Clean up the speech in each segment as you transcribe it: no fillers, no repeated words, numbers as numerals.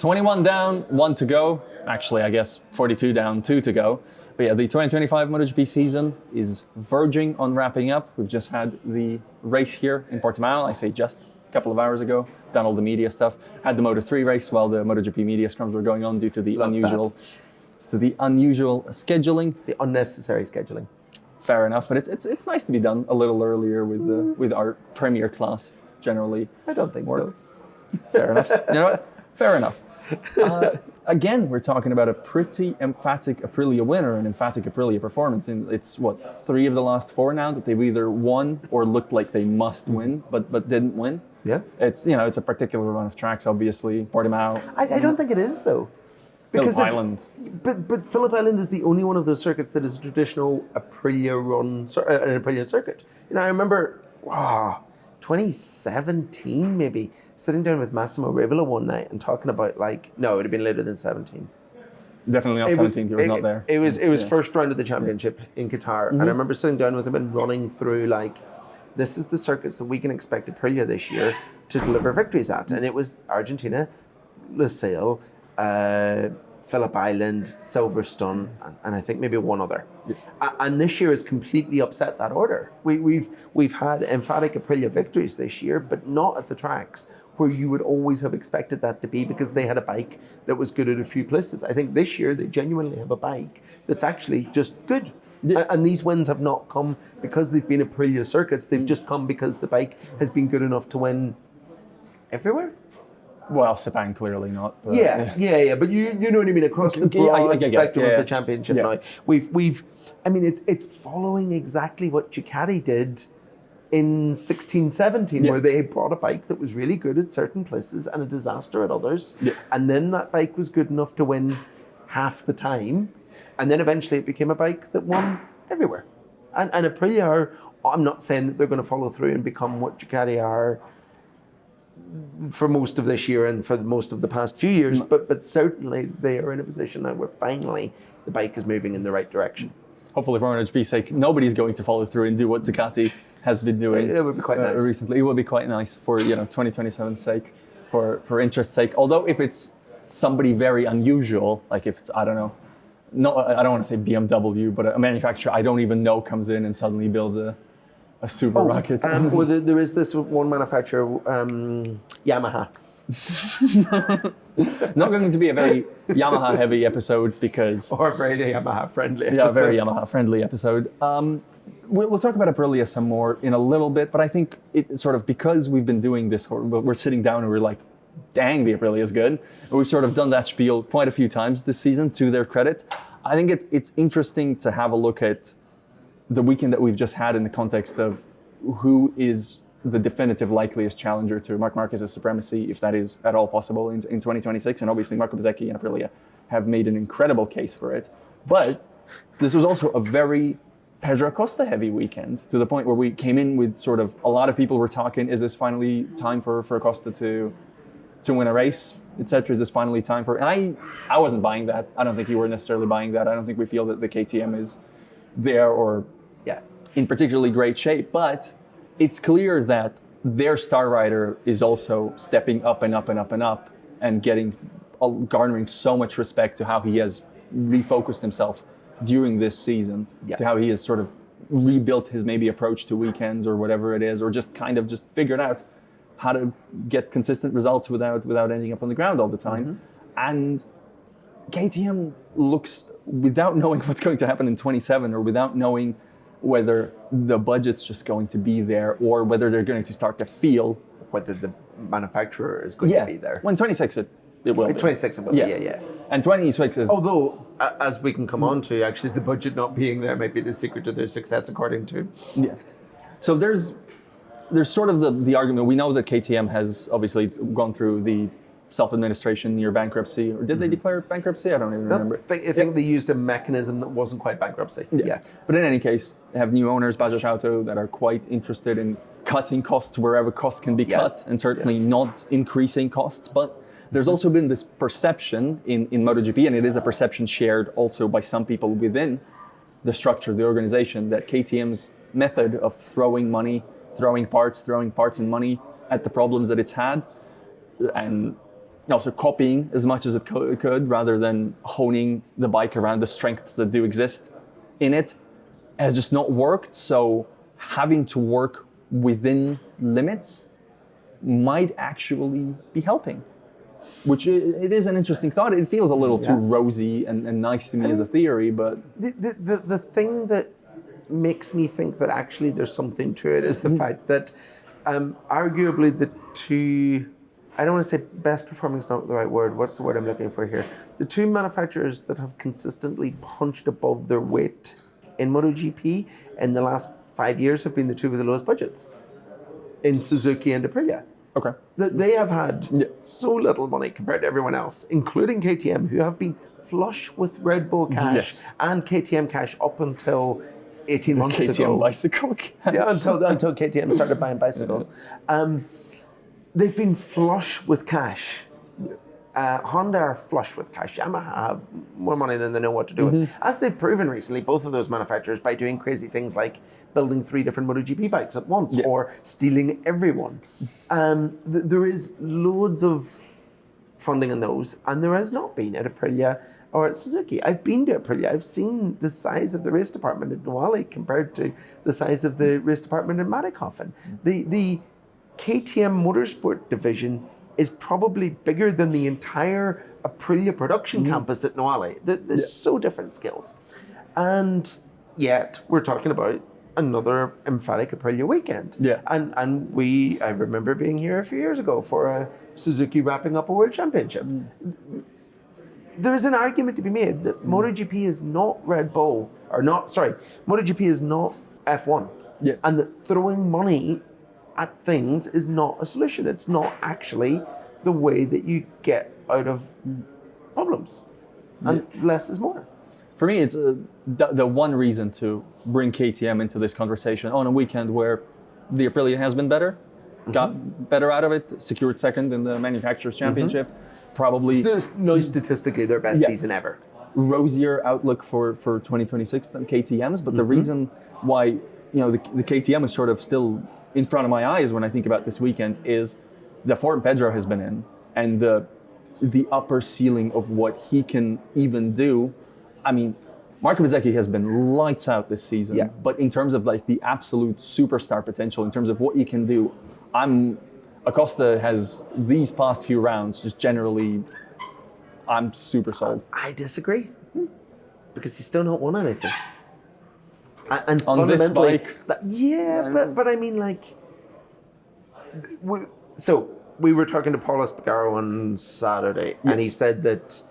21 down, 1 to go. Actually, I guess 42 down, 2 to go. But yeah, the 2025 MotoGP season is verging on wrapping up. We've just had the race here in Portimao. I say just a couple of hours ago. Done all the media stuff. Had the Moto3 race while the MotoGP media scrums were going on due to the unusual scheduling. The unnecessary scheduling. Fair enough, but it's nice to be done a little earlier with our premier class generally. I don't think so. Fair enough. You know what? Fair enough. Again, we're talking about a pretty emphatic Aprilia winner, an emphatic Aprilia performance. And it's 3 of the last 4 now that they've either won or looked like they must win, but didn't win. Yeah. It's a particular run of tracks, obviously. Portimao. I don't think it is though. Phillip Island. But Phillip Island is the only one of those circuits that is a traditional Aprilia an Aprilia circuit. I remember 2017 maybe, sitting down with Massimo Rivola one night and talking about no, it would have been later than 17. Definitely not 17. He was not there. It was first round of the championship in Qatar, and I remember sitting down with him and running through this is the circuits that we can expect Aprilia this year to deliver victories at, and it was Argentina, Lusail, Phillip Island, Silverstone, and I think maybe one other. Yeah. And this year has completely upset that order. We've had emphatic Aprilia victories this year, but not at the tracks where you would always have expected that to be, because they had a bike that was good at a few places. I think this year they genuinely have a bike that's actually just good. Yeah. And these wins have not come because they've been Aprilia circuits. They've just come because the bike has been good enough to win everywhere. Well, Sepang clearly not. But yeah. But you know what I mean, across the broad spectrum of the championship now. It's following exactly what Ducati did in 16, 17, where they brought a bike that was really good at certain places and a disaster at others. Yeah. And then that bike was good enough to win half the time. And then eventually it became a bike that won everywhere. And Aprilia I'm not saying that they're going to follow through and become what Ducati are for most of this year and for most of the past few years, but certainly they are in a position now where finally the bike is moving in the right direction. Hopefully for MotoGP's sake, nobody's going to follow through and do what Ducati has been doing. It would be quite nice. Recently. It would be quite nice for 2027's sake, for interest's sake. Although if it's somebody very unusual, like if it's, I don't want to say BMW, but a manufacturer I don't even know comes in and suddenly builds a super rocket. There is this one manufacturer, Yamaha. Not going to be a very Yamaha heavy episode because... Or a very Yamaha friendly episode. Yeah, very Yamaha friendly episode. We'll talk about Aprilia some more in a little bit, but I think it sort of, because we've been doing this, we're sitting down and we're like, dang, the Aprilia is good. And we've sort of done that spiel quite a few times this season, to their credit. I think it's interesting to have a look at the weekend that we've just had in the context of who is the definitive likeliest challenger to Marc Marquez's supremacy, if that is at all possible in 2026. And obviously Marco Bezzecchi and Aprilia have made an incredible case for it. But this was also a very Pedro Acosta heavy weekend, to the point where we came in with sort of a lot of people were talking, is this finally time for Acosta to win a race, etc.? Is this finally time for... And I wasn't buying that. I don't think you were necessarily buying that. I don't think we feel that the KTM is there or in particularly great shape, but it's clear that their star rider is also stepping up and up and up and up and garnering so much respect to how he has refocused himself during this season, to how he has sort of rebuilt his maybe approach to weekends or whatever it is, or just kind of just figured out how to get consistent results without ending up on the ground all the time. Mm-hmm. And KTM looks, without knowing what's going to happen in 27, or without knowing whether the budget's just going to be there, or whether they're going to start to feel whether the manufacturer is going to be there. When 26 it will be. 26 it will be, yeah. And 26 is... Although, as we can come on to, actually the budget not being there might be the secret to their success, according to... Yeah. So there's sort of the argument. We know that KTM has obviously gone through the self-administration near bankruptcy, or did they declare bankruptcy? I don't even remember. I think they used a mechanism that wasn't quite bankruptcy. Yeah. But in any case, they have new owners, Bajaj Auto, that are quite interested in cutting costs wherever costs can be cut, and certainly not increasing costs. But there's also been this perception in MotoGP, and it is a perception shared also by some people within the structure of the organization, that KTM's method of throwing parts and money at the problems that it's had, and also copying as much as it could rather than honing the bike around the strengths that do exist in it has just not worked. So having to work within limits might actually be helping, which it is an interesting thought. It feels a little too rosy and nice to me as a theory, but the thing that makes me think that actually there's something to it is the fact that arguably the two, I don't want to say best performing is not the right word. What's the word I'm looking for here? The two manufacturers that have consistently punched above their weight in MotoGP in the last 5 years have been the two with the lowest budgets, in Suzuki and Aprilia. okay. They have had so little money compared to everyone else, including KTM, who have been flush with Red Bull cash and KTM cash up until 18 months ago. KTM bicycle cash. Yeah, until KTM started buying bicycles. They've been flush with cash. Honda are flush with cash. Yamaha have more money than they know what to do with. As they've proven recently, both of those manufacturers, by doing crazy things like building 3 different MotoGP bikes at once or stealing everyone. There is loads of funding in those, and there has not been at Aprilia or at Suzuki. I've been to Aprilia. I've seen the size of the race department at Noale compared to the size of the race department in Mattighofen. The KTM Motorsport division is probably bigger than the entire Aprilia production campus at Noale. There's so different skills. And yet we're talking about another emphatic Aprilia weekend. Yeah. And I remember being here a few years ago for a Suzuki wrapping up a World Championship. There is an argument to be made that MotoGP is not MotoGP is not F1. Yeah. And that throwing money at things is not a solution. It's not actually the way that you get out of problems. And less is more. For me, it's the one reason to bring KTM into this conversation on a weekend where the Aprilia has been better, got better out of it, secured second in the Manufacturers' Championship, probably... No, statistically their best season ever. Rosier outlook for 2026 than KTM's, but the reason why the KTM is sort of still in front of my eyes when I think about this weekend is the form Pedro has been in and the upper ceiling of what he can even do. I mean, Marco Bezzecchi has been lights out this season, but in terms of like the absolute superstar potential, in terms of what he can do, Acosta has these past few rounds just generally, I'm super sold. I disagree because he's still not won anything. And on this bike. But I mean, like, we were talking to Paul Espargaro on Saturday, and he said that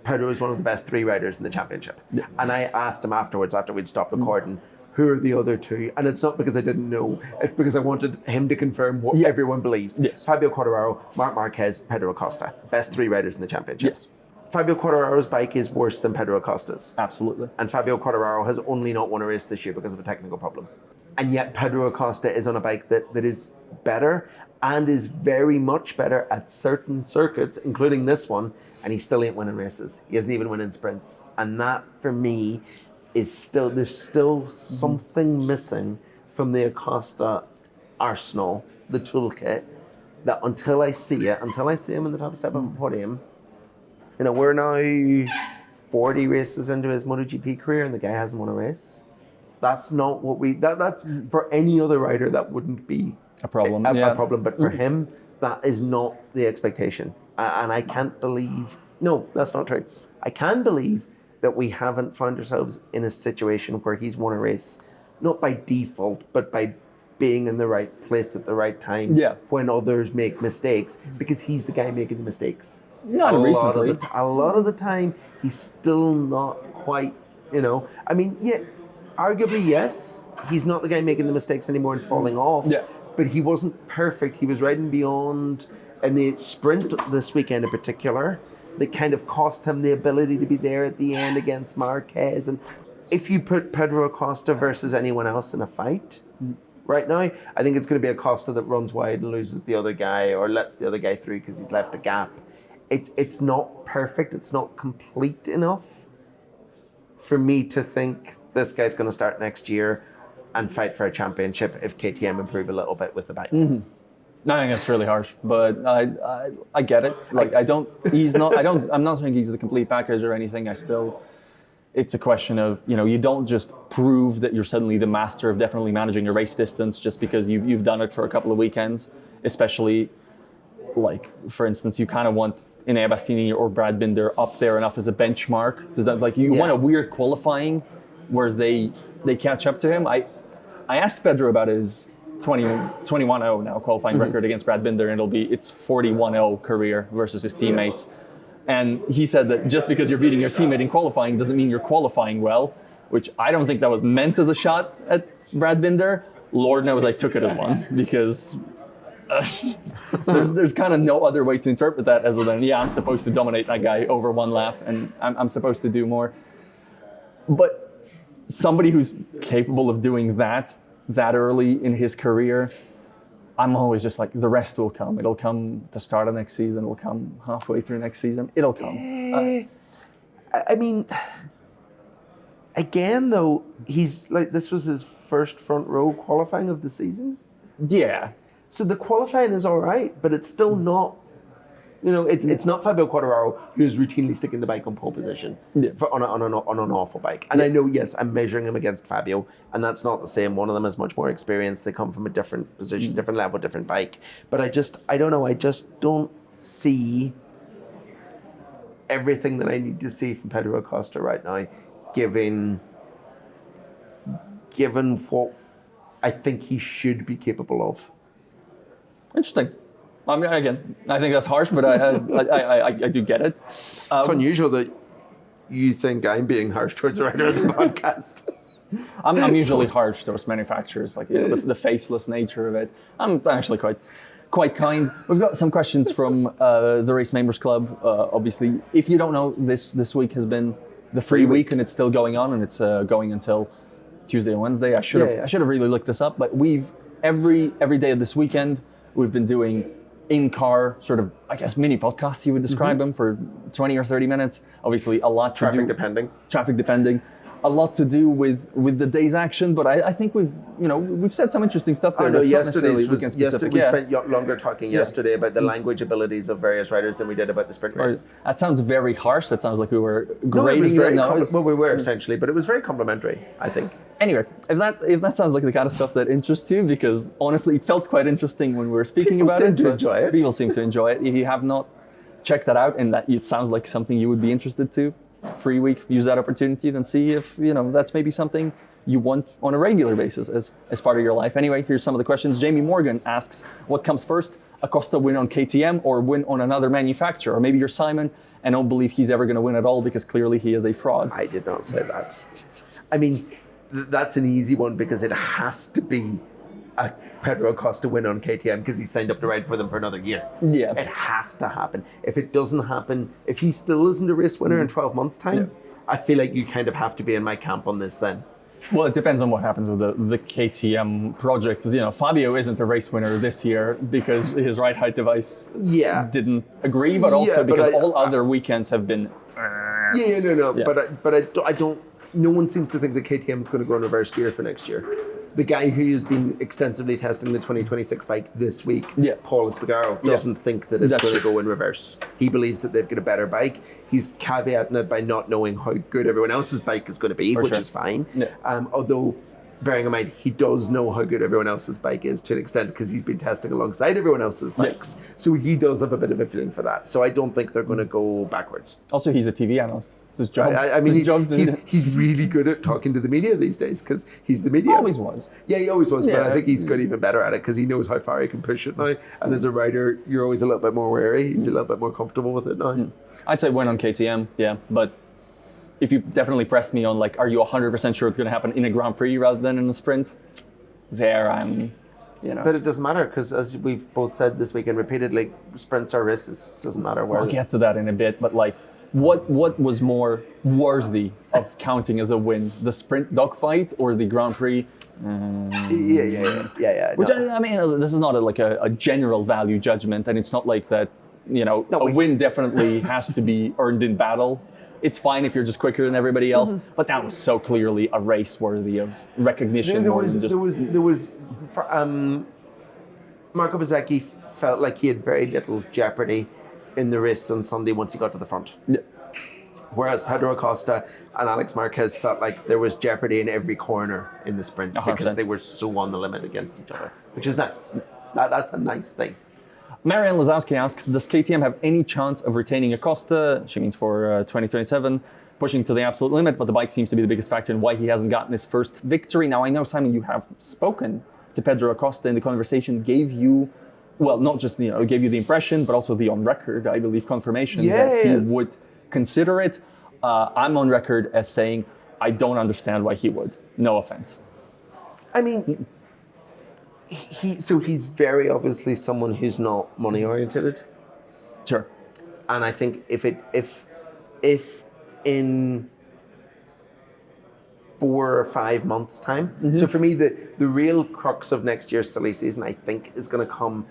Pedro is one of the best 3 riders in the championship. Yeah. And I asked him afterwards, after we'd stopped recording, who are the other 2? And it's not because I didn't know, it's because I wanted him to confirm what everyone believes. Yes. Fabio Quartararo, Marc Marquez, Pedro Acosta, best 3 riders in the championship. Yes. Fabio Quartararo's bike is worse than Pedro Acosta's. Absolutely. And Fabio Quartararo has only not won a race this year because of a technical problem. And yet Pedro Acosta is on a bike that is better and is very much better at certain circuits, including this one, and he still ain't winning races. He isn't even winning sprints. And that, for me, is there's still something missing from the Acosta arsenal, the toolkit, that until I see him in the top step of a podium, we're now 40 races into his MotoGP career and the guy hasn't won a race. That's not what that's for any other rider that wouldn't be a problem. A problem, but for him, that is not the expectation. And I can't believe, no, that's not true. I can believe that we haven't found ourselves in a situation where he's won a race, not by default, but by being in the right place at the right time when others make mistakes, because he's the guy making the mistakes. Not recently. A lot of the time, he's still not quite, I mean, arguably, yes, he's not the guy making the mistakes anymore and falling off. Yeah. But he wasn't perfect. He was riding beyond, and the sprint this weekend in particular, that kind of cost him the ability to be there at the end against Marquez. And if you put Pedro Acosta versus anyone else in a fight right now, I think it's going to be Acosta that runs wide and loses the other guy or lets the other guy through because he's left a gap. It's not perfect. It's not complete enough for me to think this guy's going to start next year and fight for a championship if KTM improve a little bit with the bike. No, I think that's really harsh, but I get it. Like I'm not saying he's the complete package or anything. It's a question of, you don't just prove that you're suddenly the master of definitely managing a race distance just because you've done it for a couple of weekends, especially like, for instance, you kind of want Enea Bastianini or Brad Binder up there enough as a benchmark. Does that, like, you want a weird qualifying where they catch up to him? I asked Pedro about his 21-0 now qualifying record against Brad Binder, and it's 41-0 career versus his teammates. And he said that just because you're beating your teammate in qualifying doesn't mean you're qualifying well, which I don't think that was meant as a shot at Brad Binder. Lord knows I took it as one, because there's kind of no other way to interpret that other than, I'm supposed to dominate that guy over one lap, and I'm supposed to do more. But somebody who's capable of doing that early in his career, I'm always just like, the rest will come. It'll come at the start of next season. It'll come halfway through next season. It'll come. I mean, again, though, he's like, this was his first front row qualifying of the season. Yeah. So the qualifying is all right, but it's still not, it's not Fabio Quartararo who's routinely sticking the bike on pole position on an awful bike. And I know, yes, I'm measuring him against Fabio, and that's not the same. One of them is much more experienced. They come from a different position, different level, different bike. But I don't know. I just don't see everything that I need to see from Pedro Acosta right now, given what I think he should be capable of. Interesting. I mean, again, I think that's harsh, but I do get it. It's unusual that you think I'm being harsh towards the writer of the podcast. I'm usually harsh towards manufacturers, like the faceless nature of it. I'm actually quite kind. We've got some questions from the Race Members Club. Obviously, if you don't know, this week has been the free week, and it's still going on, and it's going until Tuesday and Wednesday. I should have really looked this up, but we've every day of this weekend we've been doing in-car sort of, I guess, mini podcasts, you would describe them, for 20 or 30 minutes. Obviously, a lot to do. Traffic depending. A lot to do with the day's action, but I think we've said some interesting stuff there. I know yesterday we specific. spent longer talking yesterday about the language abilities of various riders than we did about the sprint race. That sounds very harsh. That sounds like we were grading them. Well, we were essentially, but it was very complimentary, I think. Anyway, if that sounds like the kind of stuff that interests you, because honestly, it felt quite interesting when we were speaking about it. People seem to enjoy it. If you have not checked that out, and that it sounds like something you would be interested to, free week, use that opportunity, then see if that's maybe something you want on a regular basis as part of your life. Anyway, here's some of the questions. Jamie Morgan asks, what comes first, Acosta win on KTM or win on another manufacturer? Or maybe you're Simon and don't believe he's ever going to win at all because clearly he is a fraud. I did not say that. I mean, that's an easy one because it has to be a Pedro Acosta win on KTM because he signed up to ride for them for another year. Yeah. It has to happen. If it doesn't happen, if he still isn't a race winner in 12 months' time, I feel like you kind of have to be in my camp on this then. Well, it depends on what happens with the KTM project. Because, Fabio isn't a race winner this year because his ride height device didn't agree, but also because all other weekends have been... No. Yeah. But I don't... No one seems to think that KTM is going to go in reverse gear for next year. The guy who has been extensively testing the 2026 bike this week, Paul Espargaro, doesn't think that it's going to go in reverse. He believes that they've got a better bike. He's caveating it by not knowing how good everyone else's bike is going to be, which is fine. Yeah. Although, bearing in mind, he does know how good everyone else's bike is to an extent because he's been testing alongside everyone else's bikes. Yeah. So he does have a bit of a feeling for that. So I don't think they're going to go backwards. Also, he's a TV analyst. His job. I mean, he's really good at talking to the media these days because he's the media. Always was. Yeah, he always was. But I think he's got even better at it because he knows how far he can push it now. And as a rider, you're always a little bit more wary. He's a little bit more comfortable with it now. I'd say win on KTM, but if you definitely press me on, like, are you 100% sure it's going to happen in a Grand Prix rather than in a sprint? There, I'm... But it doesn't matter because, as we've both said this weekend repeatedly, sprints are races. It doesn't matter where. I'll get to that in a bit, but like, what was more worthy of counting as a win, the sprint dogfight or the Grand Prix? Which I mean, this is not a general value judgment, and it's not like that. A win definitely has to be earned in battle. It's fine if you're just quicker than everybody else, but that was so clearly a race worthy of recognition. There was Marco Bezzecchi felt like he had very little jeopardy in the race on Sunday once he got to the front. Yeah. Whereas Pedro Acosta and Alex Marquez felt like there was jeopardy in every corner in the sprint 100%. because they were so on the limit against each other, which is nice. That's a nice thing. Marianne Lazowski asks, does KTM have any chance of retaining Acosta, she means for 2027, pushing to the absolute limit, but the bike seems to be the biggest factor in why he hasn't gotten his first victory. Now, I know, Simon, you have spoken to Pedro Acosta in the conversation, gave you, well, not just, gave you the impression, but also the on record, I believe, confirmation that he would consider it. I'm on record as saying, I don't understand why he would. No offense. I mean, he's very obviously someone who's not money oriented. Sure. And I think if in 4 or 5 months' time, so for me, the real crux of next year's silly season, I think, is going to come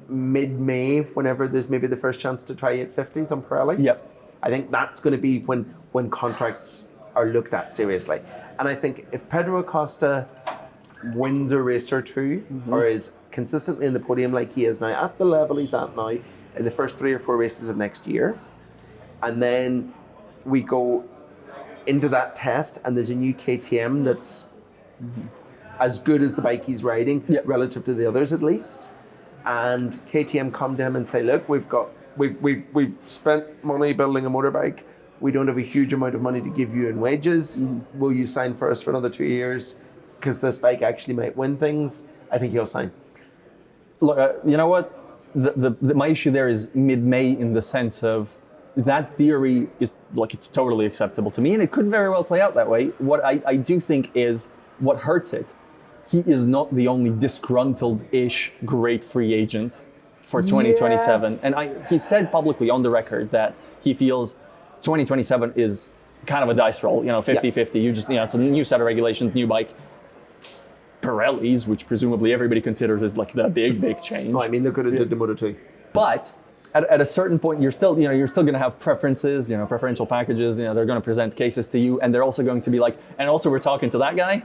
mid-May, whenever there's maybe the first chance to try 850s on Pirellis. Yep. I think that's going to be when contracts are looked at seriously. And I think if Pedro Acosta wins a race or two, or is consistently in the podium like he is now, at the level he's at now, in the first 3 or 4 races of next year, and then we go into that test and there's a new KTM that's as good as the bike he's riding, relative to the others at least, and KTM come to him and say, look, we've spent money building a motorbike, we don't have a huge amount of money to give you in wages, will you sign for us for another 2 years because this bike actually might win things? I think he'll sign. Look, you know what, my issue there is mid-May, in the sense of that theory is like, it's totally acceptable to me, and it could very well play out that way. What I do think is what hurts it, he is not the only disgruntled-ish great free agent for 2027. And he said publicly on the record that he feels 2027 is kind of a dice roll, 50-50. You just, it's a new set of regulations, new bike. Pirellis, which presumably everybody considers as like the big change. No, I mean, look at it, the Moto2. But at a certain point, you're still going to have preferences, preferential packages. They're going to present cases to you, and they're also going to be like, and also we're talking to that guy,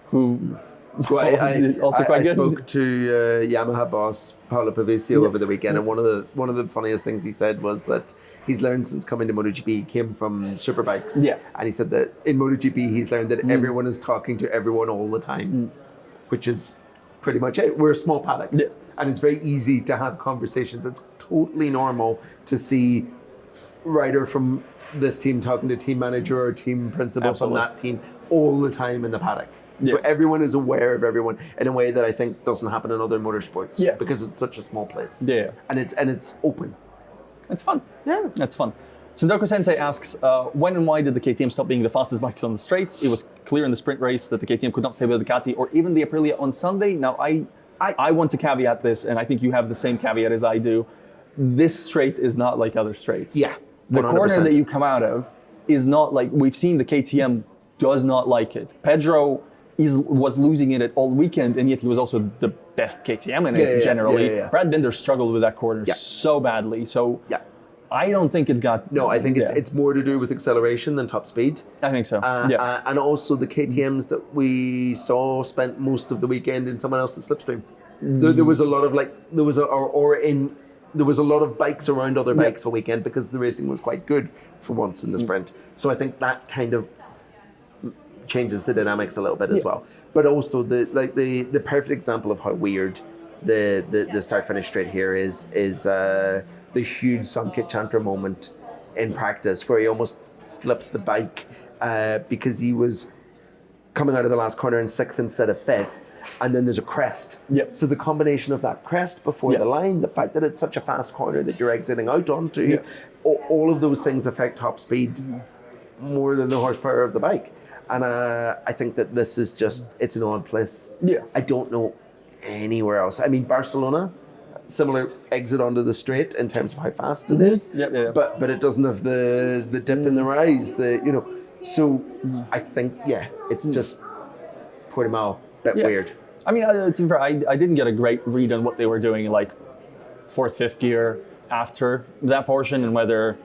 who also quite good. I spoke to Yamaha boss Paolo Pavesio over the weekend, and one of the funniest things he said was that he's learned since coming to MotoGP, he came from superbikes, and he said that in MotoGP he's learned that everyone is talking to everyone all the time, which is pretty much it. We're a small paddock, and it's very easy to have conversations. It's totally normal to see rider from this team talking to team manager or team principal from that team all the time in the paddock. So everyone is aware of everyone in a way that I think doesn't happen in other motorsports, because it's such a small place. And it's open. It's fun. Yeah. It's fun. Sundoku Sensei asks, when and why did the KTM stop being the fastest bikes on the straight? It was clear in the sprint race that the KTM could not stay with the Ducati or even the Aprilia on Sunday. Now, I want to caveat this, and I think you have the same caveat as I do. This straight is not like other straights. Yeah, 100%. The corner that you come out of is not like, we've seen the KTM does not like it. Pedro was losing it all weekend, and yet he was also the best KTM in it generally. Brad Binder struggled with that corner so badly. So I don't think it's got... No, I think it's more to do with acceleration than top speed. I think so. And also the KTMs that we saw spent most of the weekend in someone else's slipstream. There was a lot of there was a lot of bikes around other bikes all weekend because the racing was quite good for once in the sprint. So I think that kind of changes the dynamics a little bit as well. But also the perfect example of how weird the start finish straight here is the huge Samkit Chantra moment in practice where he almost flipped the bike because he was coming out of the last corner in 6th instead of 5th. And then there's a crest. So the combination of that crest before the line, the fact that it's such a fast corner that you're exiting out onto, all of those things affect top speed more than the horsepower of the bike. And I think that this is just, it's an odd place. I don't know anywhere else. I mean, Barcelona, similar exit onto the straight in terms of how fast it is, but it doesn't have the dip in the rise, so I think, it's just Portimao, bit weird. I mean, to be fair, I didn't get a great read on what they were doing, like 4th, 5th gear after that portion, and whether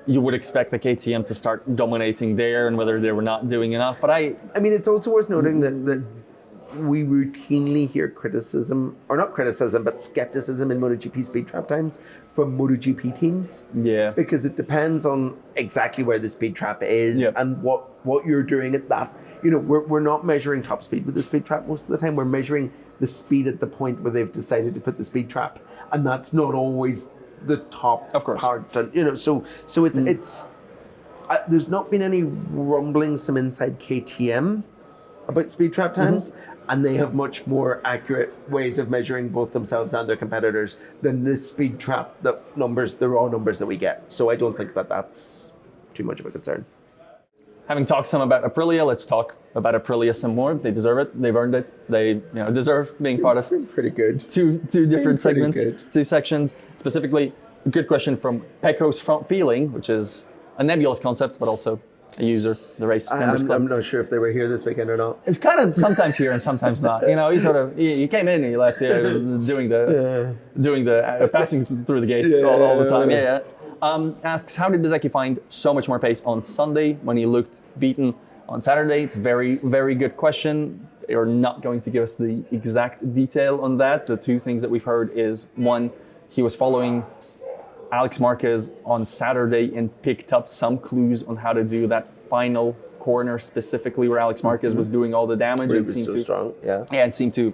you would expect the KTM to start dominating there and whether they were not doing enough. But I mean, it's also worth noting that we routinely hear criticism, or not criticism, but skepticism in MotoGP speed trap times from MotoGP teams. Yeah. Because it depends on exactly where the speed trap is Yep. and what you're doing at that. You know, we're not measuring top speed with the speed trap most of the time. We're measuring the speed at the point where they've decided to put the speed trap, and that's not always the top Of course. part. And, you know, so it's there's not been any rumblings from inside KTM about speed trap times, and they have much more accurate ways of measuring both themselves and their competitors than the speed trap the raw numbers that we get. So I don't think that that's too much of a concern. Having talked some about Aprilia, let's talk about Aprilia some more. They deserve it. They've earned it. They deserve being part of Pretty good. two different Pretty segments, good. two sections. Specifically, a good question from Pecco's Front Feeling, which is a nebulous concept, but also a user, the race members club. I'm not sure if they were here this weekend or not. It's kind of sometimes here and sometimes not. You know, he came in and he left here doing the passing through the gate all the time. Yeah. Asks, how did Bezzecchi find so much more pace on Sunday when he looked beaten on Saturday? It's a very, very good question. They're not going to give us the exact detail on that. The two things that we've heard is, one, he was following Alex Marquez on Saturday and picked up some clues on how to do that final corner specifically where Alex Marquez was doing all the damage. It was so strong, yeah. And seemed to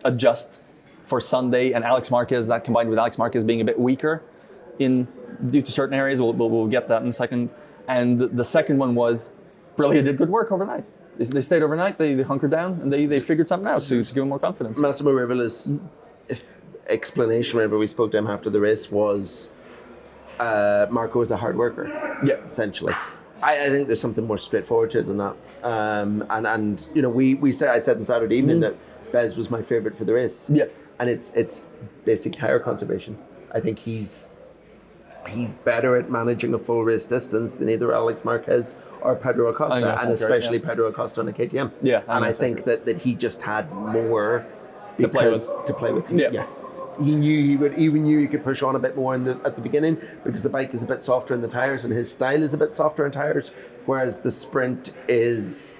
adjust for Sunday. And Alex Marquez, that combined with Alex Marquez being a bit weaker due to certain areas, we'll get that in a second. And the second one was, Aprilia did good work overnight. They stayed overnight, they hunkered down, and they figured something out to give him more confidence. Massimo Rivola's explanation whenever we spoke to him after the race was Marco is a hard worker, essentially. I think there's something more straightforward to it than that. And you know, I said on Saturday evening that Bez was my favourite for the race. Yeah. And it's basic tyre conservation. I think he's better at managing a full race distance than either Alex Marquez or Pedro Acosta, and especially Pedro Acosta on a KTM. Yeah, and I think that he just had more to play with. Yeah. He knew he could push on a bit more at the beginning because the bike is a bit softer in the tires and his style is a bit softer in tires, whereas the sprint is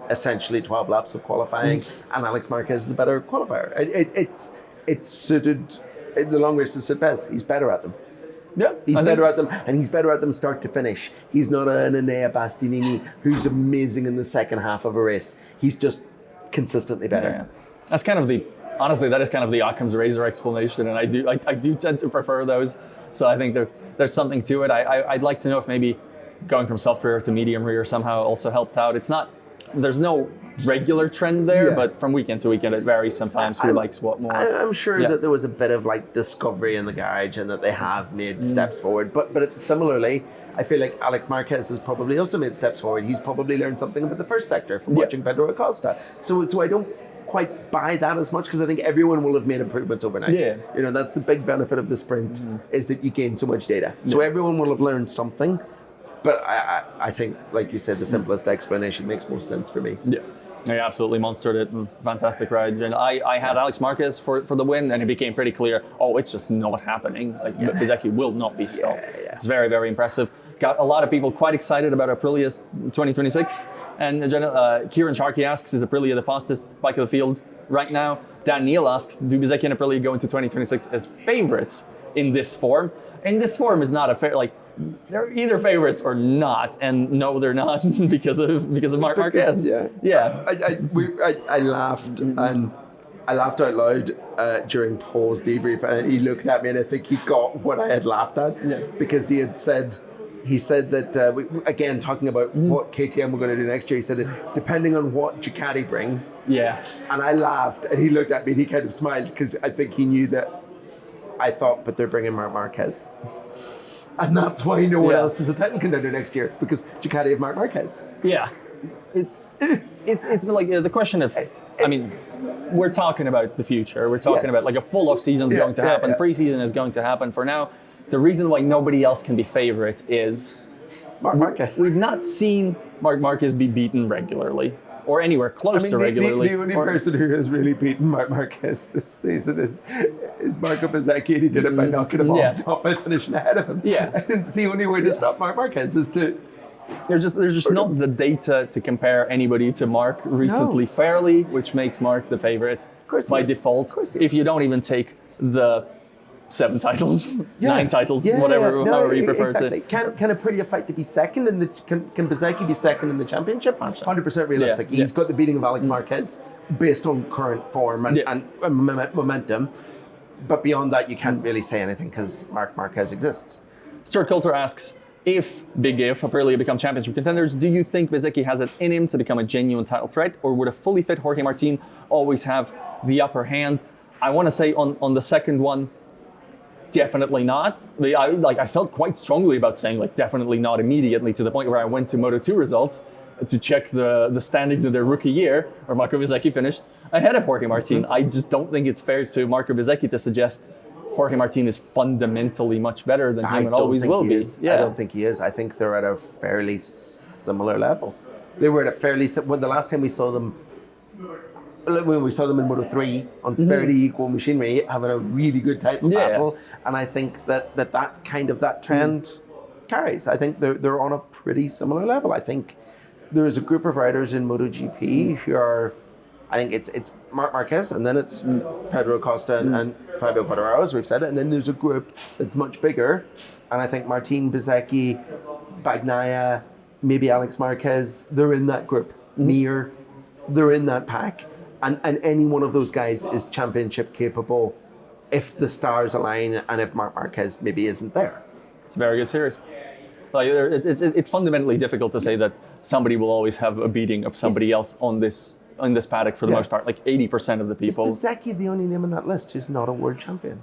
essentially 12 laps of qualifying, and Alex Marquez is a better qualifier. It's suited. The long races suit Bez. He's better at them. Yeah, he's better at them, and he's better at them start to finish. He's not an Enea Bastianini who's amazing in the second half of a race. He's just consistently better. Yeah. That's kind of honestly, that is kind of the Occam's razor explanation, and I do tend to prefer those. So I think there's something to it. I'd like to know if maybe going from soft rear to medium rear somehow also helped out. There's no regular trend there, but from weekend to weekend it varies sometimes who likes what more. I'm sure that there was a bit of like discovery in the garage and that they have made steps forward. But similarly, I feel like Alex Marquez has probably also made steps forward. He's probably learned something about the first sector from watching Pedro Acosta. So I don't quite buy that as much because I think everyone will have made improvements overnight. Yeah. You know, that's the big benefit of the sprint is that you gain so much data. So everyone will have learned something. But I think, like you said, the simplest explanation makes most sense for me. Yeah. Yeah, absolutely monstered it. Fantastic ride. And I had Alex Marquez for the win, and it became pretty clear, it's just not happening. Like, Bezzecchi will not be stopped. It's very, very impressive. Got a lot of people quite excited about Aprilia's 2026. And Kieran Sharkey asks, is Aprilia the fastest bike of the field right now? Dan Neal asks, do Bezzecchi and Aprilia go into 2026 as favorites in this form? And this form is not a fair, they're either favorites or not, and no, they're not because of Marc Marquez. I laughed and I laughed out loud during Paul's debrief, and he looked at me, and I think he got what I had laughed at because he said that again talking about what KTM were going to do next year. He said depending on what Ducati bring. Yeah, and I laughed, and he looked at me, and he kind of smiled because I think he knew that I thought, but they're bringing Marc Marquez. And that's why no one else is a title contender next year, because Ducati have Marc Marquez. Yeah, it's like the question of, I mean, we're talking about the future. We're talking about like a full off season is going to happen. Preseason is going to happen. For now, the reason why nobody else can be favorite is Marc Marquez. We've not seen Marc Marquez be beaten regularly or anywhere close to regularly. The only person who has really beaten Marc Marquez this season is Marco Bezzecchi, and he did it by knocking him off, not by finishing ahead of him. Yeah. And it's the only way to stop Marc Marquez is to there's just not the data to compare anybody to Marc recently fairly, which makes Marc the favorite by default. If you don't even take the 7 titles, 9 titles, however you prefer to. Can Aprilia fight to be second in the? Can Bezzecchi be second in the championship? 100% realistic. He's got the beating of Alex Marquez based on current form and momentum. But beyond that, you can't really say anything because Marc Marquez exists. Stuart Coulter asks, if Aprilia become championship contenders, do you think Bezzecchi has it in him to become a genuine title threat, or would a fully fit Jorge Martin always have the upper hand? I want to say on the second one, definitely not. I felt quite strongly about saying definitely not immediately, to the point where I went to Moto2 results to check the standings of their rookie year, where Marco Bezzecchi finished ahead of Jorge Martin. I just don't think it's fair to Marco Bezzecchi to suggest Jorge Martin is fundamentally much better than him and always will be. I don't think he is. I think they're at a fairly similar level. They were at a fairly... When the last time we saw them... When we saw them in Moto3 on fairly equal machinery, having a really good title battle, and I think that trend carries. I think they're on a pretty similar level. I think there's a group of riders in MotoGP who are... I think it's Marc Marquez, and then it's Pedro Acosta and Fabio Quartararo, as we've said it, and then there's a group that's much bigger, and I think Martin, Bezzecchi, Bagnaia, maybe Alex Marquez, they're in that group. Mir, they're in that pack, and any one of those guys is championship capable if the stars align and if Marc Marquez maybe isn't there. It's a very good series. It's fundamentally difficult to say that somebody will always have a beating of somebody else on this paddock for the most part. 80% of the people. Is Bezzecchi the only name on that list who's not a world champion?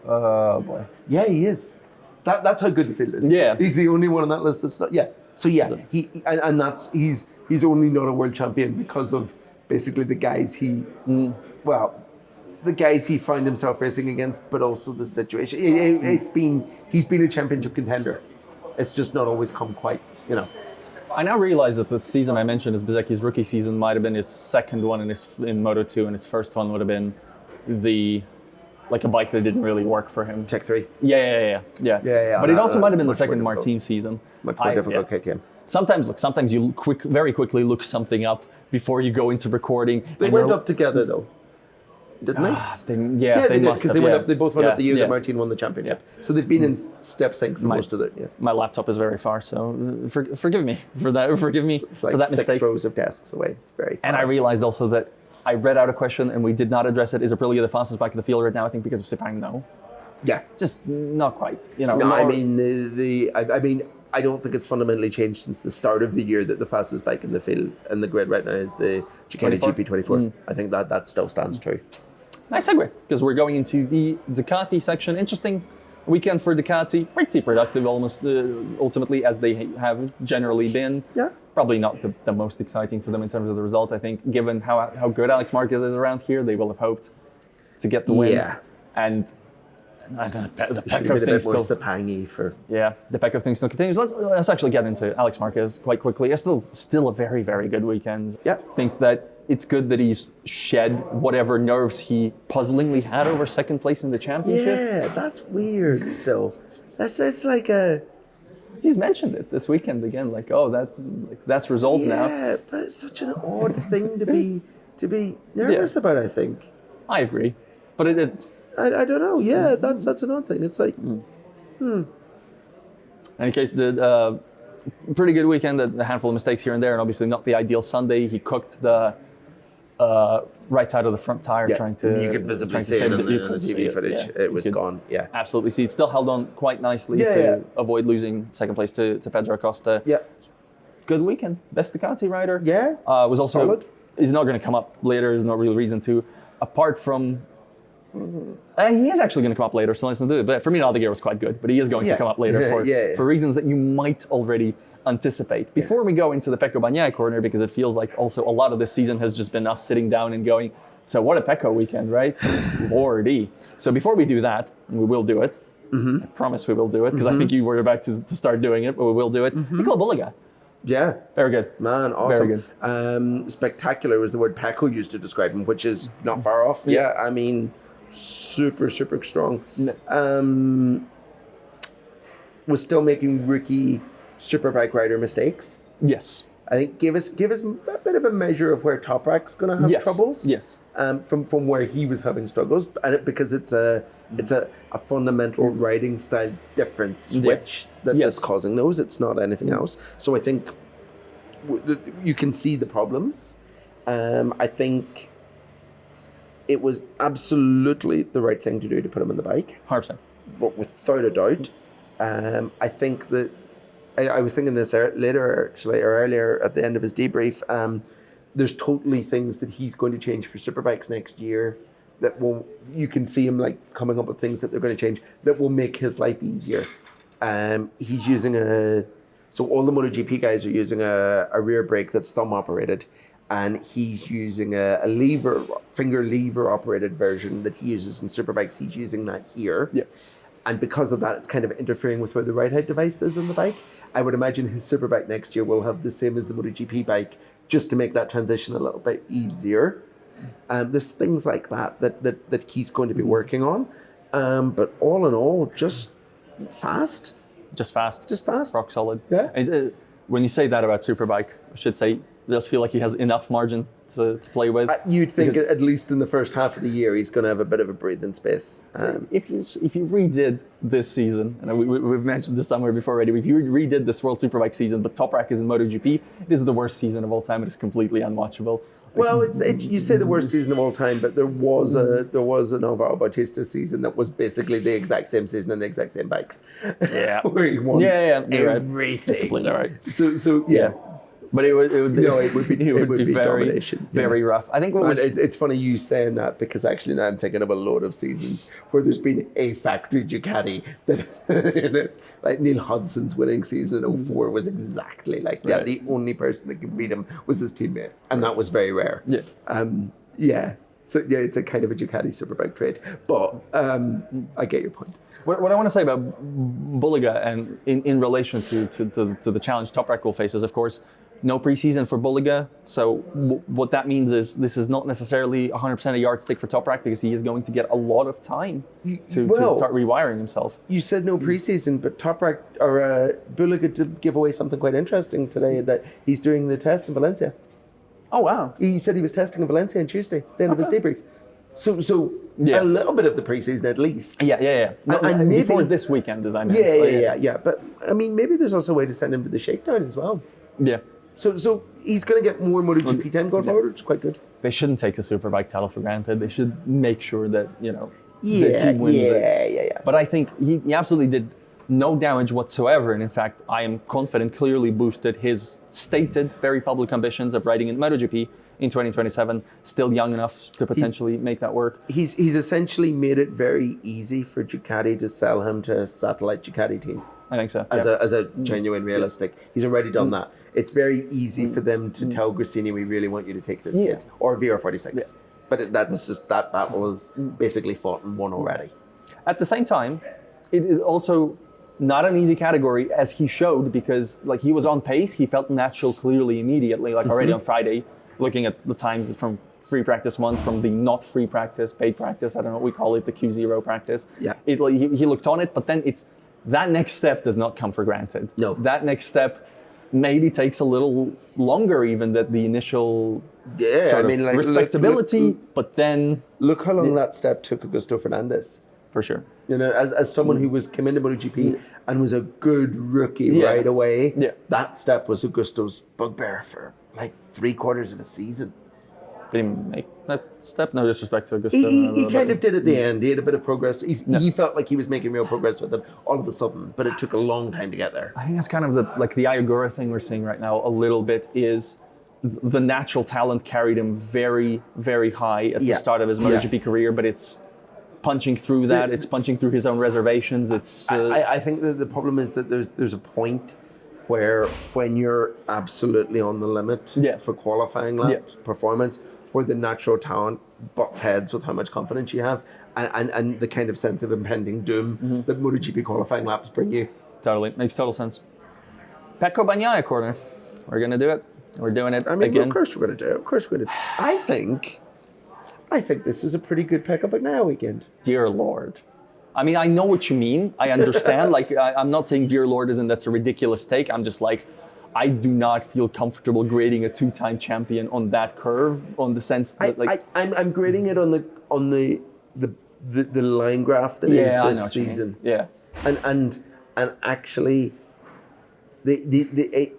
Oh boy. Yeah, he is. That's how good the field is. Yeah. He's the only one on that list that's not. Yeah. So he's only not a world champion because of basically the guys the guys he found himself racing against, but also the situation. He's been a championship contender. It's just not always come quite, I now realize that the season I mentioned as Bezzecchi's rookie season might have been his second one in Moto2, and his first one would have been a bike that didn't really work for him. Tech 3. Yeah. But it also might have been the second Martin season. Much more difficult KTM. Sometimes you very quickly look something up before you go into recording. They went up together though, didn't they? They must because have. They both went up the year that Martin won the championship. Yeah. So they've been in step sync for most of it. Yeah. My laptop is very far, so forgive me for that. Forgive me for that mistake. 6 rows of desks away. It's very far. And I realized also that I read out a question and we did not address it. Is Aprilia the fastest bike in the field right now? I think because of Sepang, no. Yeah. Just not quite. No, I mean, I don't think it's fundamentally changed since the start of the year that the fastest bike in the field and the grid right now is the Ducati GP24. I think that still stands true. Nice segue, because we're going into the Ducati section. Interesting weekend for Ducati. Pretty productive, almost ultimately, as they have generally been. Yeah. Probably not the most exciting for them in terms of the result. I think, given how good Alex Marquez is around here, they will have hoped to get the win. Yeah. And the Pecco thing still... Sepangi for... Yeah, the Pecco thing still continues. Let's actually get into Alex Marquez quite quickly. It's still a very, very good weekend. Yeah. I think that it's good that he's shed whatever nerves he puzzlingly had over second place in the championship. Yeah, that's weird still. That's like a... He's mentioned it this weekend again, that's resolved now. Yeah, but it's such an odd thing to be nervous about, I think. I agree. But I don't know. Yeah, that's an odd thing. It's like, In any case, the pretty good weekend. A handful of mistakes here and there, and obviously not the ideal Sunday. He cooked the right side of the front tire, trying to. You could visibly see it in the TV footage. Yeah. It was gone. Yeah, absolutely. See, it still held on quite nicely to avoid losing second place to Pedro Acosta. Yeah, good weekend. Best Ducati rider. Yeah, was also solid. He's not going to come up later. There's no real reason to, apart from. He is actually going to come up later, so let's not do it. But for me, Aldeguer was quite good, but he is going to come up later for reasons that you might already anticipate. Before we go into the Pecco Bagnaia corner, because it feels like also a lot of this season has just been us sitting down and going, so what a Pecco weekend, right? Lordy. So before we do that, and we will do it, I promise we will do it, because I think you were about to start doing it, but we will do it. Nicolo Bulega. Yeah. Very good. Man, awesome. Very good. Spectacular was the word Pecco used to describe him, which is not far off. Yeah, I mean, super, super strong. was still making rookie superbike rider mistakes. Yes. I think give us a bit of a measure of where Toprak's going to have troubles. Yes. From where he was having struggles, and because it's a fundamental riding style difference switch that's causing those. It's not anything else. So I think you can see the problems. I think it was absolutely the right thing to do to put him on the bike. 100%. But without a doubt, I think that I was thinking this later, actually, or earlier at the end of his debrief. There's totally things that he's going to change for superbikes next year that will, you can see him like coming up with things that they're going to change that will make his life easier. He's using so all the MotoGP guys are using a rear brake that's thumb operated, and he's using a finger lever operated version that he uses in superbikes. He's using that here. Yeah. And because of that, it's kind of interfering with where the ride height device is on the bike. I would imagine his superbike next year will have the same as the MotoGP bike, just to make that transition a little bit easier. There's things like that he's going to be working on. But all in all, just fast. Just fast. Just fast. Rock solid. Yeah. When you say that about superbike, I should say, it does feel like he has enough margin to play with. You'd think at least in the first half of the year, he's going to have a bit of a breathing space. So if you redid this season, and we've mentioned this somewhere before already, if you redid this World Superbike season, but Toprak is in MotoGP, this is the worst season of all time. It is completely unwatchable. Well, you say the worst season of all time, but there was an Alvaro Bautista season that was basically the exact same season on the exact same bikes. Yeah. Where he won everything. Completely right. So yeah. But it would be, it would be very, domination. Very rough. I think it's funny you saying that, because actually now I'm thinking of a load of seasons where there's been a factory Ducati that, like Neil Hudson's winning season in 04 was exactly like that. Right. The only person that could beat him was his teammate, and that was very rare. Yeah. So yeah, it's a kind of a Ducati superbike trade, but I get your point. What I want to say about Bulega and in relation to the challenge Toprak will face is, of course, no preseason for Bulega. So what that means is this is not necessarily 100% a yardstick for Toprak, because he is going to get a lot of time to start rewiring himself. You said no preseason, but Toprak or Bulega did give away something quite interesting today, that he's doing the test in Valencia. Oh, wow. He said he was testing in Valencia on Tuesday, the end of his debrief. So a little bit of the preseason at least. Yeah. No, and maybe before this weekend, as I meant. Yeah. But I mean, maybe there's also a way to send him to the shakedown as well. Yeah. So he's going to get more MotoGP time going forward, which is quite good. They shouldn't take the superbike title for granted. They should make sure that, that he wins it. But I think he absolutely did no damage whatsoever. And in fact, I am confident clearly boosted his stated very public ambitions of riding in MotoGP in 2027, still young enough to potentially make that work. He's essentially made it very easy for Ducati to sell him to a satellite Ducati team. I think so. As a genuine realistic. He's already done that. It's very easy for them to tell Gresini, we really want you to take this kid. Or VR46. Yeah. But that battle is basically fought and won already. At the same time, it is also not an easy category, as he showed, because like he was on pace, he felt natural clearly immediately, like already on Friday, looking at the times from free practice 1, from the not free practice, paid practice, I don't know what we call it, the Q0 practice. Yeah. He looked on it, but then that next step does not come for granted. No. That next step maybe takes a little longer even than the initial respectability, but then... Look how long that step took Augusto Fernandez. For sure. As someone who came into MotoGP and was a good rookie right away, that step was Augusto's bugbear for like 3/4 of a season. Did he make that step? No disrespect to Augusto. He kind of did at the end. He had a bit of progress. He felt like he was making real progress with it all of a sudden, but it took a long time to get there. I think that's kind of the Ayagura thing we're seeing right now a little bit, is the natural talent carried him very, very high at the start of his MotoGP career, but it's punching through that. It's punching through his own reservations. I think that the problem is that there's a point where when you're absolutely on the limit for qualifying lap performance, where the natural talent butts heads with how much confidence you have and the kind of sense of impending doom that MotoGP qualifying laps bring you. Totally. Makes total sense. Pecco Bagnaia corner. We're going to do it. We're doing it again. Of course we're going to do it. Of course we're going to. I think this was a pretty good Pecco Bagnaia weekend. Dear Lord. I mean, I know what you mean. I understand. Like, I'm not saying dear Lord isn't, that's a ridiculous take. I'm just like, I do not feel comfortable grading a 2-time champion on that curve, on the sense that I'm grading it on the line graph that is this season. Yeah. And actually, it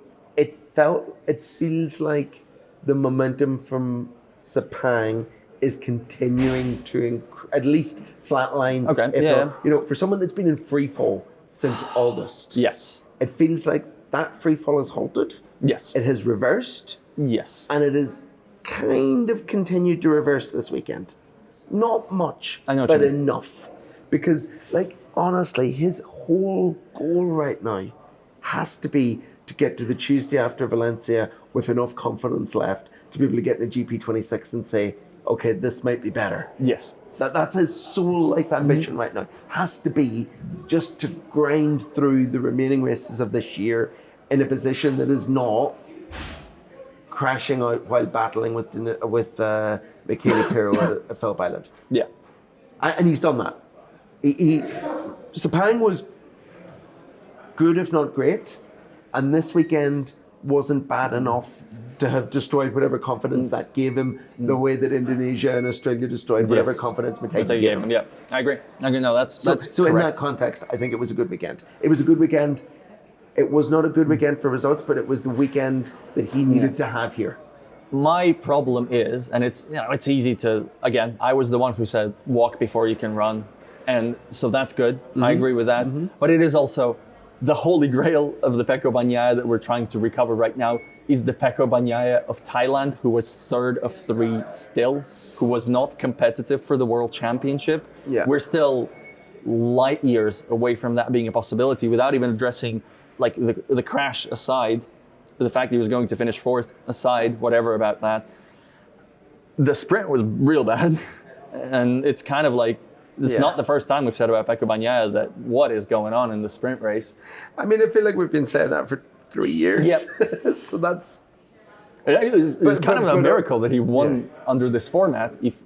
feels like the momentum from Sepang is continuing to at least flatline. Okay. For someone that's been in free fall since August. Yes. It feels like that free fall has halted. Yes. It has reversed. Yes. And it has kind of continued to reverse this weekend. Not much, but enough. Because, honestly, his whole goal right now has to be to get to the Tuesday after Valencia with enough confidence left to be able to get in a GP26 and say, okay, this might be better. Yes. That's his sole life ambition right now. Has to be just to grind through the remaining races of this year in a position that is not crashing out while battling with Michele Pirro at Phillip Island. Yeah. And he's done that. Sepang was good, if not great, and this weekend wasn't bad enough to have destroyed whatever confidence that gave him, the way that Indonesia and Australia destroyed whatever confidence Matej gave him. Yeah, I agree. No, that's so correct. In that context, I think it was a good weekend. It was a good weekend. It was not a good weekend for results, but it was the weekend that he needed to have here. My problem is, and it's easy to, again, I was the one who said walk before you can run, and so that's good. I agree with that. But it is also the holy grail of the Pecco Bagnaia that we're trying to recover right now is the Pecco Bagnaia of Thailand, who was 3rd of 3 still, who was not competitive for the World Championship. Yeah. We're still light years away from that being a possibility, without even addressing the crash aside, the fact that he was going to finish 4th aside, whatever about that. The sprint was real bad. And it's kind of like, it's not the first time we've said about Pecco Bagnaia that what is going on in the sprint race. I mean, I feel like we've been saying that for 3 years. Yep. So that's... It's kind of a miracle that he won under this format. If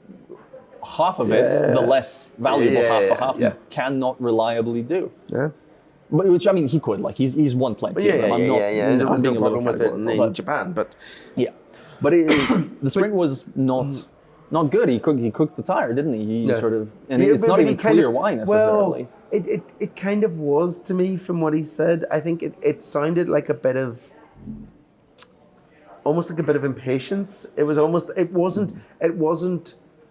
half of it, the less valuable half he cannot reliably do. Yeah. But, which, I mean, he could. He's won plenty of them. There was no problem with it in Japan, but... Yeah. But the sprint was not good. He cooked the tire, didn't he? It's not even clear why necessarily. Well, it kind of was to me from what he said. I think it sounded like a bit of, almost like a bit of impatience. It wasn't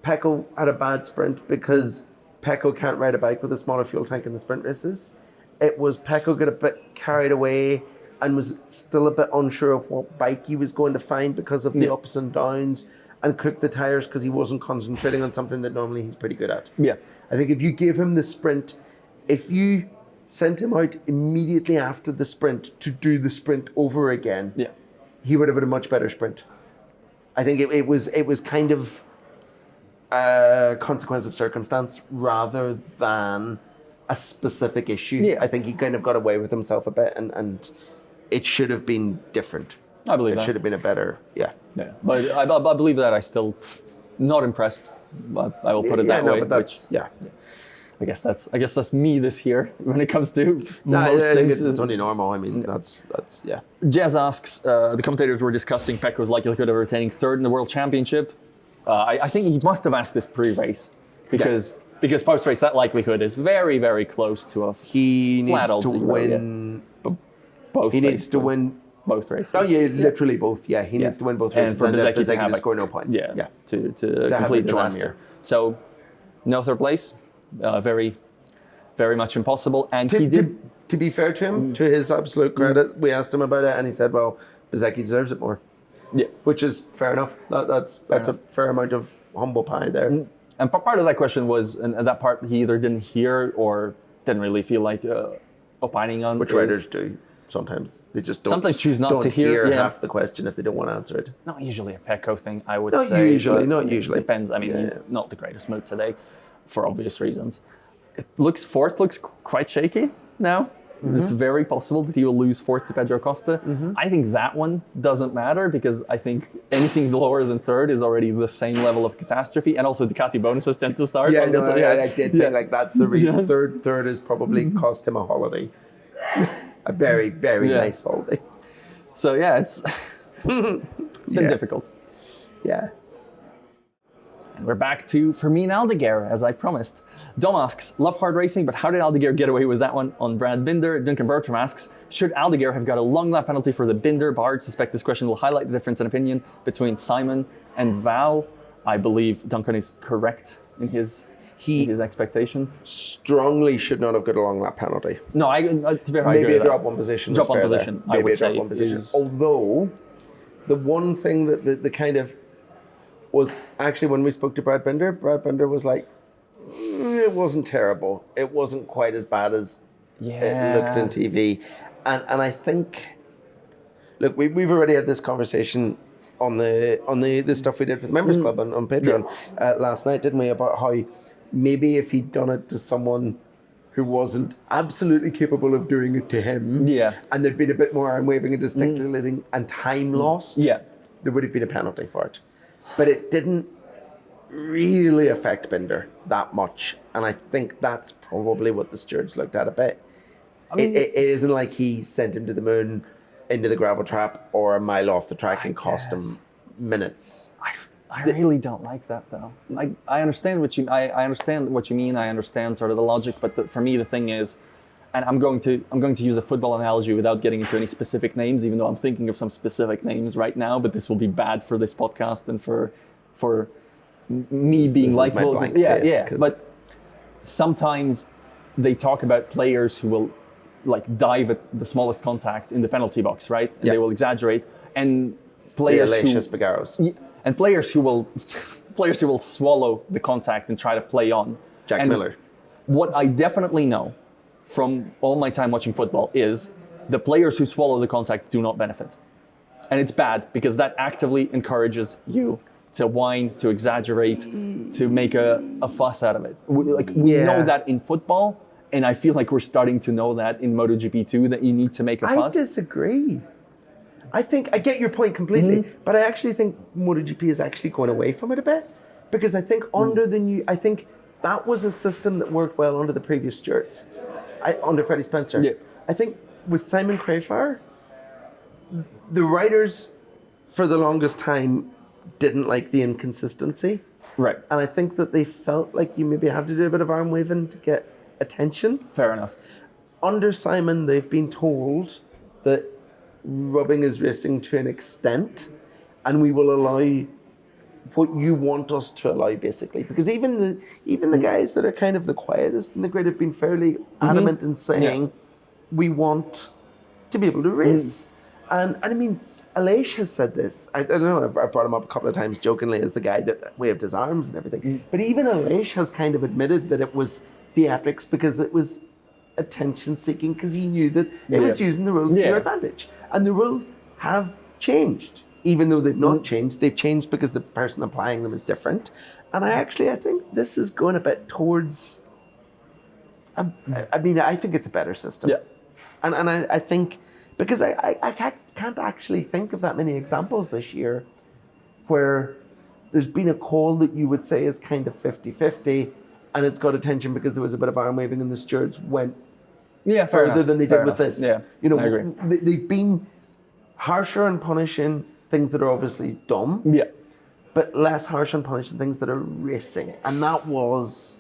Pecco had a bad sprint because Pecco can't ride a bike with a smaller fuel tank in the sprint races. It was Pecco got a bit carried away and was still a bit unsure of what bike he was going to find because of the ups and downs, and cooked the tires because he wasn't concentrating on something that normally he's pretty good at. Yeah. I think if you gave him the sprint, if you sent him out immediately after the sprint to do the sprint over again, he would have had a much better sprint. I think it was kind of a consequence of circumstance rather than a specific issue. Yeah. I think he kind of got away with himself a bit, and it should have been different. I believe that. It should have been a better, Yeah, but I believe that. I still not impressed. But I will put it that way. But that's I guess that's me this year when it comes to most things. It's only normal. I mean, that's Jez asks, the commentators were discussing Pecco's likelihood of retaining 3rd in the World Championship. I think he must have asked this pre-race because post-race that likelihood is very, very close to a flat old zero. Win. Both. He needs to win both races. Oh yeah, literally both. Yeah, he needs to win both races, and for Bezzecchi to score no points. To complete disaster. So, no 3rd place, very, very much impossible. And to be fair to him, to his absolute credit, we asked him about it, and he said, "Well, Bezzecchi deserves it more." Yeah, which is fair enough. That's a fair amount of humble pie there. And part of that question was, and that part he either didn't hear or didn't really feel like opining on. Which riders do. Sometimes they just sometimes choose not to hear half the question if they don't want to answer it. Not usually a Pecco thing, I would say. Not usually. Depends. I mean, he's not the greatest mood today, for obvious reasons. 4th looks quite shaky now. It's very possible that he will lose fourth to Pedro Acosta. I think that one doesn't matter because I think anything lower than third is already the same level of catastrophe. And also Ducati bonuses tend to start. Yeah, no, I did think like that's the reason. Yeah. Third has probably cost him a holiday. A very, very nice holiday. So yeah, it's been difficult. Yeah. And we're back to Fermin Aldeguer, as I promised. Dom asks, love hard racing, but how did Aldeguer get away with that one on Brad Binder? Duncan Bertram asks, should Aldeguer have got a long lap penalty for the Binder? Bard suspect this question will highlight the difference in opinion between Simon and Val. I believe Duncan is correct in his expectation. Strongly should not have got a long lap penalty. No, to be fair, maybe a drop one position. Drop one position, I would say. Although, the one thing that the kind of was actually when we spoke to Brad Binder was like, it wasn't terrible. It wasn't quite as bad as it looked on TV. And I think, look, we've already had this conversation on the stuff we did for the Members Club on Patreon last night, didn't we? About how maybe if he'd done it to someone who wasn't absolutely capable of doing it to him, and there'd been a bit more arm waving and gesticulating and time lost, there would have been a penalty for it. But it didn't really affect Binder that much. And I think that's probably what the stewards looked at a bit. I mean, it isn't like he sent him to the moon, into the gravel trap, or a mile off the track and cost him minutes. I really don't like that though. I understand what you mean. I understand sort of the logic, but for me the thing is, and I'm going to use a football analogy without getting into any specific names, even though I'm thinking of some specific names right now. But this will be bad for this podcast and for me being like, But sometimes they talk about players who will like dive at the smallest contact in the penalty box, right? And they will exaggerate, and players who will swallow the contact and try to play on. Jack Miller. What I definitely know from all my time watching football is the players who swallow the contact do not benefit. And it's bad because that actively encourages you to whine, to exaggerate, to make a fuss out of it. We know that in football, and I feel like we're starting to know that in MotoGP too, that you need to make a fuss. I disagree. I think I get your point completely, but I actually think MotoGP is actually going away from it a bit, because I think I think that was a system that worked well under the previous stewards, under Freddie Spencer. Yeah. I think with Simon Crafar, the riders for the longest time didn't like the inconsistency. Right. And I think that they felt like you maybe had to do a bit of arm waving to get attention. Fair enough. Under Simon, they've been told that rubbing is racing to an extent, and we will allow what you want us to allow, basically. Because even the guys that are kind of the quietest in the grid have been fairly adamant in saying, we want to be able to race. And I mean, Aleix has said this. I don't know, I brought him up a couple of times jokingly as the guy that waved his arms and everything. But even Aleix has kind of admitted that it was theatrics because it was attention seeking, because he knew that it was using the rules to your advantage. And the rules have changed. Even though they've not changed, they've changed because the person applying them is different. And I think this is going a bit towards, I think it's a better system. Yeah. And I think, because I can't actually think of that many examples this year where there's been a call that you would say is kind of 50-50, and it's got attention because there was a bit of arm waving and the stewards went further than they did with this. Yeah, I agree. They've been harsher on punishing things that are obviously dumb, but less harsh on punishing things that are racing. And that was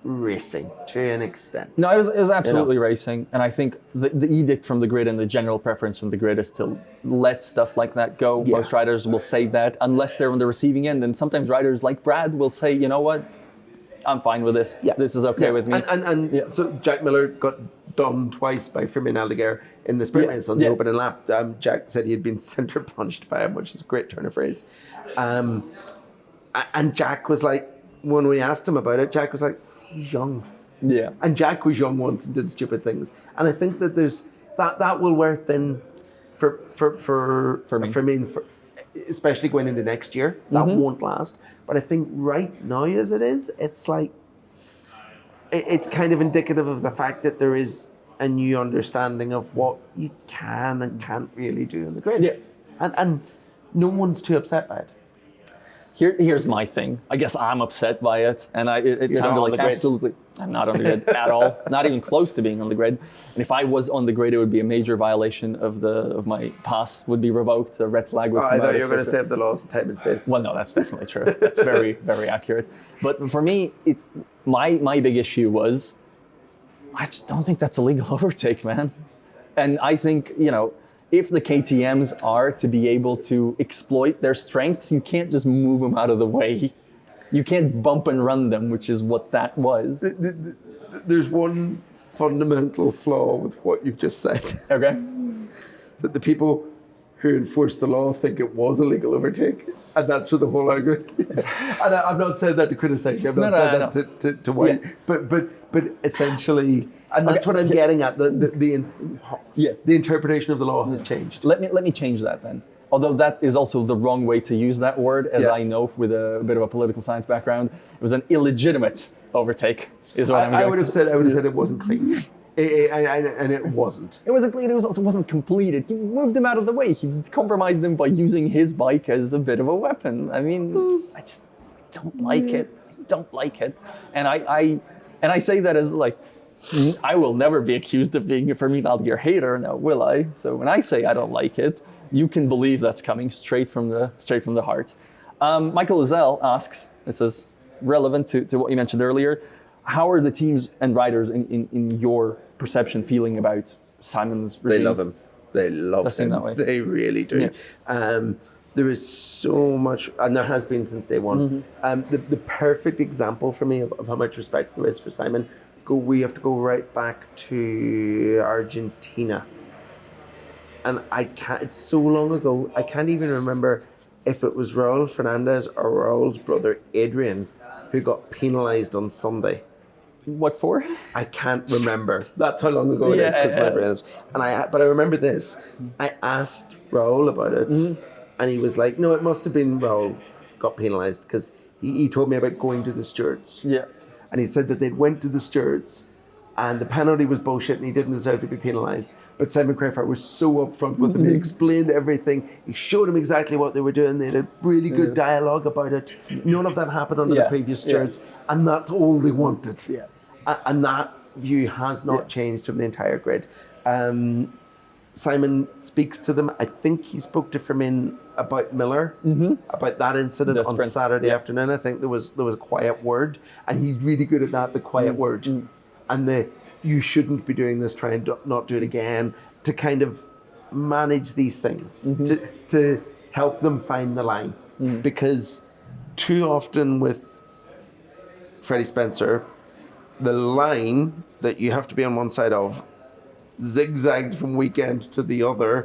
racing to an extent. No, it was absolutely racing. And I think the edict from the grid and the general preference from the grid is to let stuff like that go. Yeah. Most riders will say that unless they're on the receiving end. And sometimes riders like Brad will say, you know what, I'm fine with this. Yeah. This is okay with me. So Jack Miller got done twice by Fermin Aldeguer in the sprint race on the opening lap. Jack said he had been center punched by him, which is a great turn of phrase. And Jack was like, when we asked him about it, Jack was like, he's young. Yeah. And Jack was young once and did stupid things. And I think that there's that will wear thin for me, especially going into next year. That won't last. But I think right now as it is, it's like, it's kind of indicative of the fact that there is a new understanding of what you can and can't really do in the grid. Yeah. And no one's too upset by it. Here's my thing. I guess I'm upset by it, and it You're sounded not on like the grid. absolutely. I'm not on the grid at all. Not even close to being on the grid. And if I was on the grid, it would be a major violation of my pass would be revoked. A red flag would come I out. thought you were going to etc. say the laws of time and space. Well, no, that's definitely true. That's very, very accurate. But for me, it's my big issue was I just don't think that's a legal overtake, man. And I think, if the KTMs are to be able to exploit their strengths, you can't just move them out of the way. You can't bump and run them, which is what that was. There's one fundamental flaw with what you've just said. Okay. That the people who enforce the law think it was a legal overtake, and that's what the whole argument. And I've not said that to criticize you. I've not said that to whine. Yeah. But essentially, and that's what I'm getting at. The interpretation of the law has changed. Let me change that then. Although that is also the wrong way to use that word, as I know with a bit of a political science background. It was an illegitimate overtake, is what I'm going I would have said it wasn't clean. And it wasn't. It wasn't clean. It also wasn't completed. He moved him out of the way. He compromised him by using his bike as a bit of a weapon. I mean, I just don't like it. I don't like it. And I say that as like, I will never be accused of being a Fermin Aldier hater, now will I? So when I say I don't like it, you can believe that's coming straight from the heart. Michael Lozelle asks, this is relevant to what you mentioned earlier, how are the teams and riders in your perception feeling about Simon's regime? They love him. They love him. That way. They really do. Yeah. There is so much, and there has been since day one. The perfect example for me of how much respect there is for Simon, we have to go right back to Argentina. And it's so long ago, I can't even remember if it was Raul Fernandez or Raul's brother Adrian who got penalised on Sunday. What for? I can't remember. That's how long ago it is, because my brain is. But I remember this. I asked Raul about it, and he was like, "No, it must have been Raul got penalised," because he told me about going to the stewards. Yeah. And he said that they'd went to the stewards, and the penalty was bullshit, and he didn't deserve to be penalised. But Simon Crafar was so upfront with him. He explained everything. He showed him exactly what they were doing. They had a really good dialogue about it. None of that happened under the previous stewards, and that's all they wanted. Yeah. And that view has not changed from the entire grid. Simon speaks to them. I think he spoke to Fermin about Miller, about that incident on Saturday afternoon. I think there was a quiet word, and he's really good at that, the quiet word. And you shouldn't be doing this, try and not do it again, to kind of manage these things, to help them find the line. Because too often with Freddie Spencer, the line that you have to be on one side of zigzagged from weekend to the other,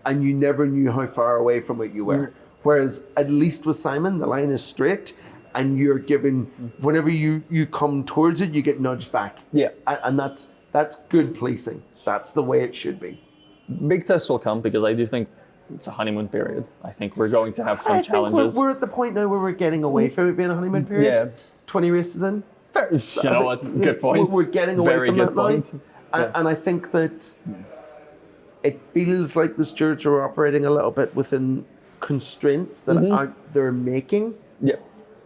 and you never knew how far away from it you were. Whereas at least with Simon, the line is straight, and you're given, whenever you come towards it, you get nudged back. Yeah. And that's good policing. That's the way it should be. Big tests will come, because I do think it's a honeymoon period. I think we're going to have some challenges. We're at the point now where we're getting away from it being a honeymoon period. 20 races in. Fair. You know what? Good point. We're getting away Very from good that point. now. And I think that it feels like the stewards are operating a little bit within constraints that they're making. Yeah.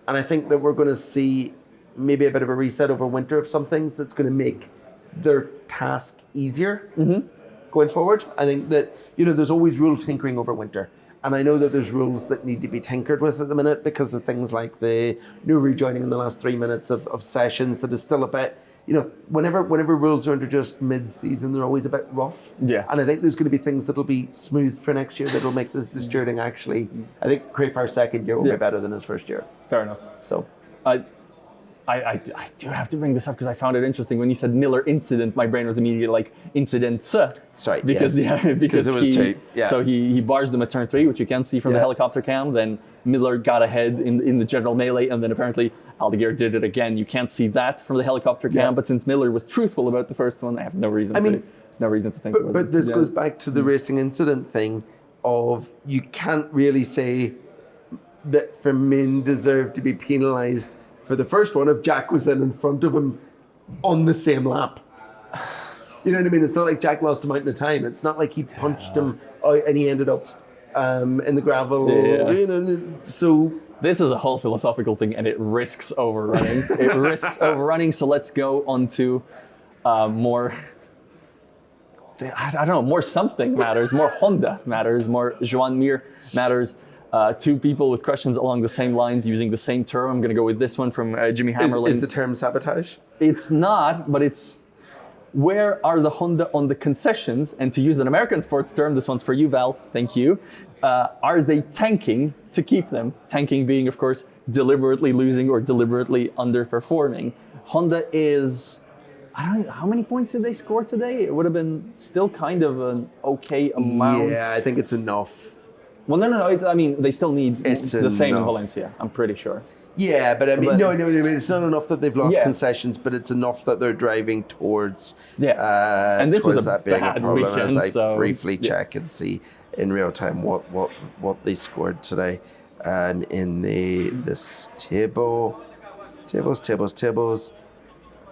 And I think that we're going to see maybe a bit of a reset over winter of some things that's going to make their task easier going forward. I think that, there's always rule tinkering over winter. And I know that there's rules that need to be tinkered with at the minute because of things like the new rejoining in the last 3 minutes of sessions that is still a bit, whenever rules are introduced mid-season, they're always a bit rough. Yeah. And I think there's going to be things that'll be smooth for next year that'll make the stewarding actually, I think Crayfar's second year will be better than his first year. Fair enough. So I do have to bring this up because I found it interesting. When you said Miller incident, my brain was immediately like incident. Sorry, because because there was two. Yeah. So he barged them at turn 3, which you can see from the helicopter cam. Then Miller got ahead in the general melee, and then apparently Aldeguer did it again. You can't see that from the helicopter cam, but since Miller was truthful about the first one, I have no reason to think it was. But this goes back to the racing incident thing of you can't really say that Fermin deserved to be penalised for the first one if Jack was then in front of him on the same lap. You know what I mean? It's not like Jack lost a mountain of time. It's not like he punched him out and he ended up in the gravel. Yeah. You know, so this is a whole philosophical thing, and it risks overrunning. It risks overrunning. So let's go on to more. I don't know. More something matters. More Honda matters. More Joan Mir matters. Two people with questions along the same lines using the same term. I'm going to go with this one from Jimmy Hammerlin. is the term sabotage? It's not, but it's where are the Honda on the concessions? And to use an American sports term, this one's for you, Val. Thank you. Are they tanking to keep them? Tanking being, of course, deliberately losing or deliberately underperforming. Honda is, I don't know, how many points did they score today? It would have been still kind of an okay amount. Yeah, I think it's enough. Well, no. I mean, they still need the same in enough. Valencia, I'm pretty sure. Yeah, but I mean, no, it's not enough that they've lost Yeah. concessions, but it's enough that they're driving towards. And this was a that being bad a problem. weekend, As I so, briefly check and see in real time what they scored today, in this tables.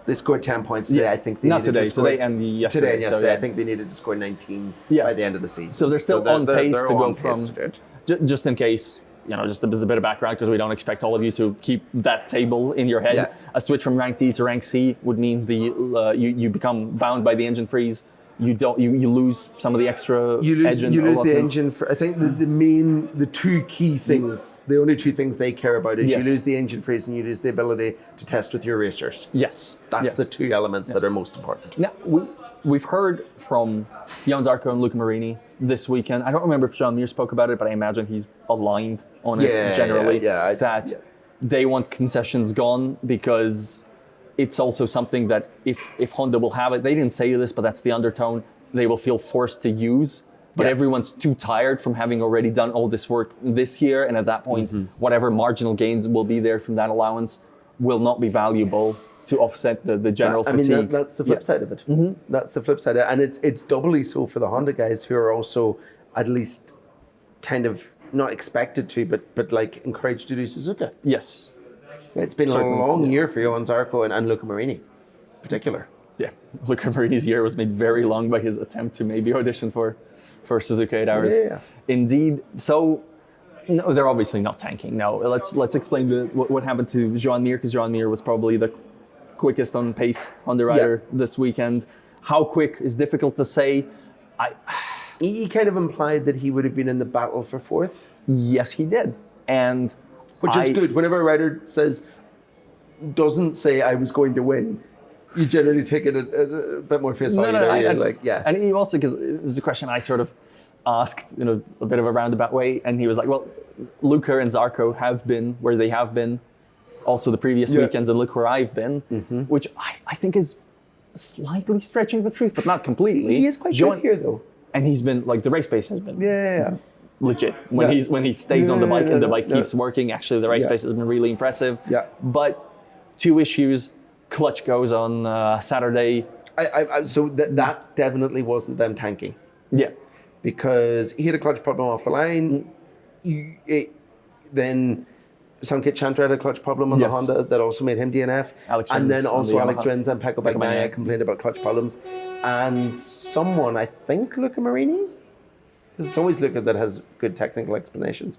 They scored 10 points today. Yeah. I think they Not needed today, to score, today and yesterday. Today and yesterday. So, yeah. I think they needed to score 19 Yeah. by the end of the season. So they're still on pace they're to go on pace from, to do it. just in case, just as a bit of background, because we don't expect all of you to keep that table in your head. Yeah. A switch from rank D to rank C would mean you become bound by the engine freeze. You lose some of the extra You lose the allotment. engine. I think the two key things, the only two things they care about is Yes. you lose the engine freeze and you lose the ability to test with your racers. Yes. That's yes. the two elements that are most important. Now, we've heard from Jan Zarco and Luca Marini this weekend. I don't remember if Jean Mir spoke about it, but I imagine he's aligned on it generally. That they want concessions gone because it's also something that if Honda will have it, they didn't say this, but that's the undertone, they will feel forced to use. But everyone's too tired from having already done all this work this year. And at that point, whatever marginal gains will be there from that allowance will not be valuable to offset the general fatigue. I mean, that's the flip side of it. That's the flip side of it. And it's doubly so for the Honda guys who are also at least kind of not expected to, but like encouraged to do Suzuka. Yes. It's been Certainly. a long year for Johan Zarco and Luca Marini in particular. Yeah. Luca Marini's year was made very long by his attempt to maybe audition for Suzuka 8 Hours. Yeah. Indeed. So, no, they're obviously not tanking. No, let's explain what happened to Joan Mir, because Joan Mir was probably the quickest on pace Honda rider this weekend. How quick is difficult to say. He kind of implied that he would have been in the battle for fourth. Yes, he did. And which is good. Whenever a rider doesn't say I was going to win, you generally take it a bit more face value. And he also, because it was a question I sort of asked in a bit of a roundabout way, and he was like, well, Luca and Zarco have been where they have been also the previous weekends, and look where I've been, which I think is slightly stretching the truth, but not completely. He is quite good here, though. And he's been, like, the race pace has been legit. When he stays on the bike and the bike keeps working, actually the race pace has been really impressive. Yeah. But two issues, clutch goes on Saturday. So that definitely wasn't them tanking. Yeah. Because he had a clutch problem off the line. Then Sankit Chantra had a clutch problem on the Honda that also made him DNF. Alex and then Rins also on the Alex Rins and Pecco Bagnaia complained about clutch problems. And someone, I think Luca Marini, because it's always Luca that has good technical explanations,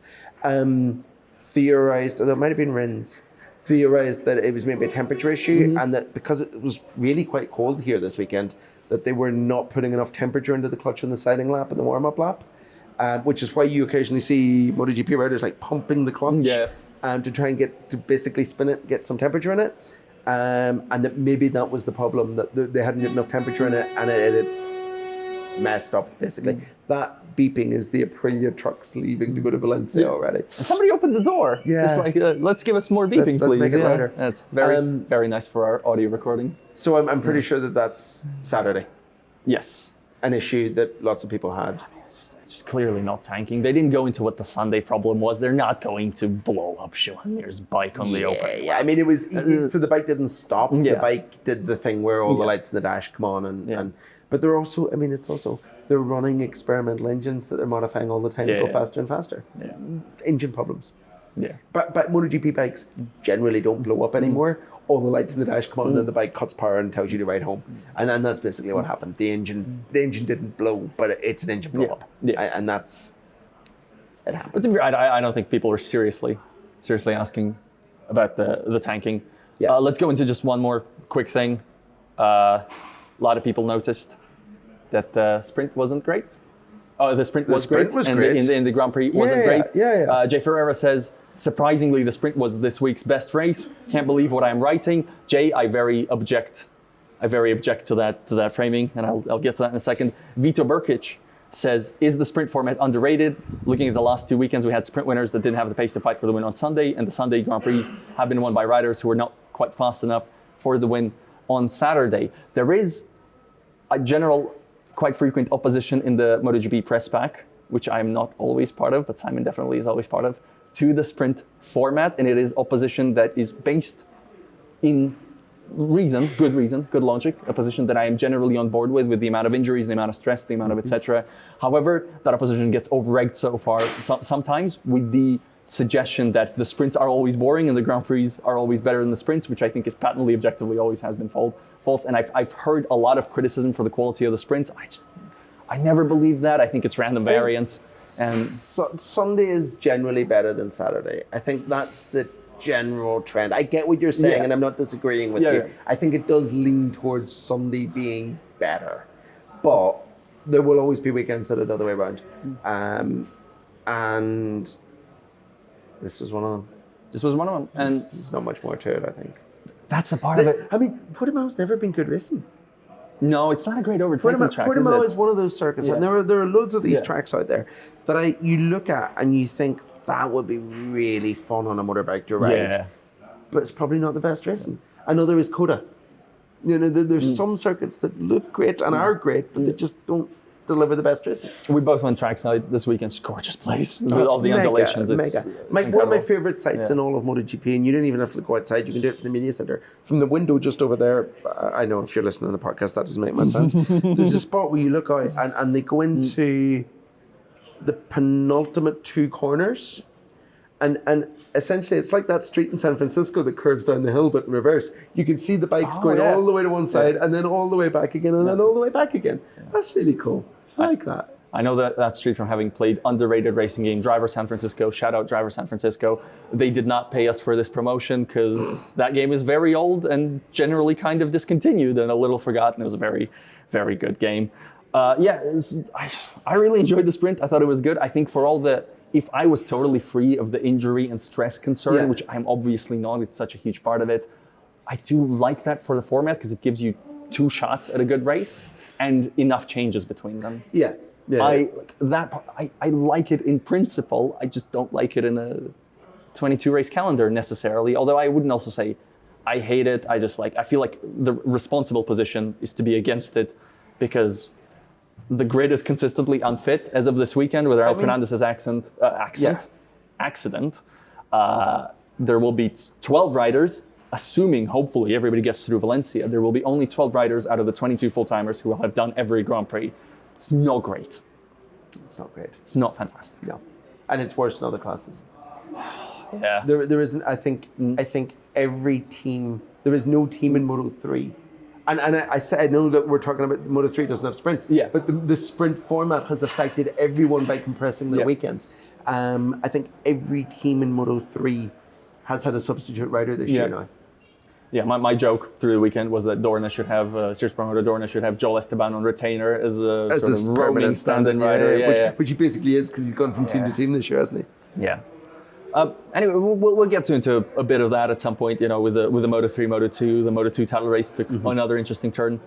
theorized, or it might have been Rins, theorized that it was maybe a temperature issue and that because it was really quite cold here this weekend, that they were not putting enough temperature into the clutch in the siding lap and the warm-up lap, which is why you occasionally see MotoGP riders like pumping the clutch to try and to basically spin it, get some temperature in it. And that maybe that was the problem, that they hadn't got enough temperature in it and it had messed up, basically. That beeping is the Aprilia trucks leaving to go to Valencia already. And somebody opened the door. Yeah. It's like, let's give us more beeping, Let's please. make it louder. That's very nice for our audio recording. So I'm pretty sure that that's Saturday. Yes. An issue that lots of people had. It's just clearly not tanking. They didn't go into what the Sunday problem was. They're not going to blow up Joan Mir's bike on the open. Yeah, I mean, it was, so the bike didn't stop. Yeah. The bike did the thing where all the lights in the dash come on. But they're also, I mean, they're running experimental engines that they're modifying all the time to go faster and faster. Engine problems. Yeah. But MotoGP bikes generally don't blow up anymore. all the lights in the dash come on, and then the bike cuts power and tells you to ride home. And then that's basically what happened. The engine didn't blow, but it's an engine blow up. Yeah. And that's, it happens. But I don't think people are seriously asking about the tanking. Yeah. Let's go into just one more quick thing. A lot of people noticed that the sprint wasn't great. Oh, the sprint was great. In the Grand Prix wasn't great. Yeah. Jay Ferreira says, surprisingly, the sprint was this week's best race. Can't believe what I'm writing. Jay, I very object to that framing, and I'll get to that in a second. Vito Burkic says, is the sprint format underrated? Looking at the last 2 weekends, we had sprint winners that didn't have the pace to fight for the win on Sunday, and the Sunday Grand Prix have been won by riders who were not quite fast enough for the win on Saturday. There is a general, quite frequent opposition in the MotoGP press pack, which I'm not always part of, but Simon definitely is always part of, to the sprint format, and it is opposition that is based in good logic, a position that I am generally on board with the amount of injuries, the amount of stress, the amount of etc. However, that opposition gets overegged so far, sometimes with the suggestion that the sprints are always boring and the Grand Prix are always better than the sprints, which I think is patently, objectively always has been false. And I've heard a lot of criticism for the quality of the sprints. I never believed that. I think it's random variance. And Sunday is generally better than Saturday. I think that's the general trend. I get what you're saying, and I'm not disagreeing with you. Yeah. I think it does lean towards Sunday being better, but there will always be weekends that are the other way around. And this was one of them. And there's not much more to it, I think. That's the part of it. I mean, Portimao's never been good racing. No, it's not a great overtaking track. Portimao is one of those circuits, and there are loads of these Yeah. tracks out there that you look at and you think that would be really fun on a motorbike to ride. Yeah. But it's probably not the best racing. Another is Coda. There's some circuits that look great and are great, but they just don't deliver the best racing. We both went trackside this weekend. It's a gorgeous place with all the undulations. It's one of my favorite sites in all of MotoGP, and you don't even have to go outside. You can do it from the media center. From the window just over there, I know if you're listening to the podcast, that doesn't make much sense. There's a spot where you look out and they go into the penultimate 2 corners. And essentially, it's like that street in San Francisco that curves down the hill, but in reverse. You can see the bikes going all the way to one side and then all the way back again and then all the way back again. That's really cool. I like that. I know that street from having played underrated racing game, Driver San Francisco. Shout out Driver San Francisco. They did not pay us for this promotion because that game is very old and generally kind of discontinued and a little forgotten. It was a very, very good game. I really enjoyed the sprint. I thought it was good. I think for all if I was totally free of the injury and stress concern, which I'm obviously not, it's such a huge part of it, I do like that for the format because it gives you 2 shots at a good race and enough changes between them. Yeah. I like it in principle. I just don't like it in a 22 race calendar necessarily. Although I wouldn't also say I hate it. I feel like the responsible position is to be against it because the grid is consistently unfit as of this weekend with Raul Fernandez's accident. There will be 12 riders, assuming hopefully everybody gets through Valencia. There will be only 12 riders out of the 22 full-timers who will have done every Grand Prix. It's not great. It's not great. It's not fantastic. No. And it's worse in other classes. Yeah. There isn't, I think every team, there is no team in Moto3. And I know that we're talking about Moto3 doesn't have sprints. Yeah. But the sprint format has affected everyone by compressing their weekends. I think every team in Moto3 has had a substitute rider this year now. Yeah, my joke through the weekend was that Dorna should have, Sears promoter Dorna should have Joel Esteban on retainer as a sort of roaming stand-in rider. Which he basically is because he's gone from team to team this year, hasn't he? Yeah. Anyway, we'll get into a bit of that at some point, with the Moto3, Moto2. The Moto2 title race took another interesting turn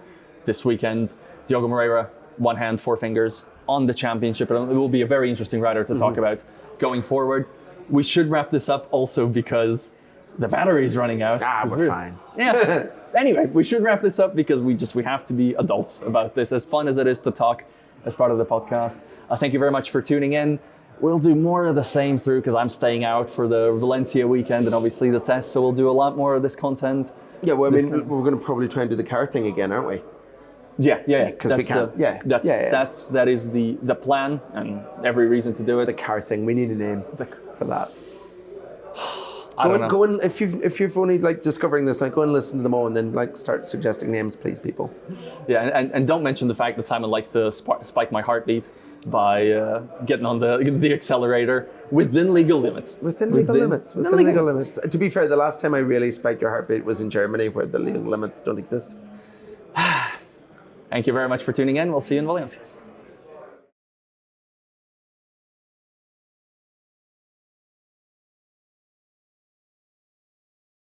this weekend. Diogo Moreira, 1 hand, 4 fingers on the championship. It will be a very interesting rider to talk about going forward. We should wrap this up also because the battery's running out. We're fine. Yeah. Anyway, we should wrap this up because we have to be adults about this. As fun as it is to talk as part of the podcast. Thank you very much for tuning in. We'll do more of the same through because I'm staying out for the Valencia weekend and obviously the test. So we'll do a lot more of this content. Yeah, well, we're going to probably try and do the car thing again, aren't we? Yeah. Because we can. That is the plan and every reason to do it. The car thing. We need a name for that. I don't know. Go and if you've only like discovering this, like go and listen to them all, and then like start suggesting names, please, people. Yeah, and don't mention the fact that Simon likes to spike my heartbeat by getting on the accelerator within legal limits. Within legal limits. To be fair, the last time I really spiked your heartbeat was in Germany, where the legal limits don't exist. Thank you very much for tuning in. We'll see you in Valencia.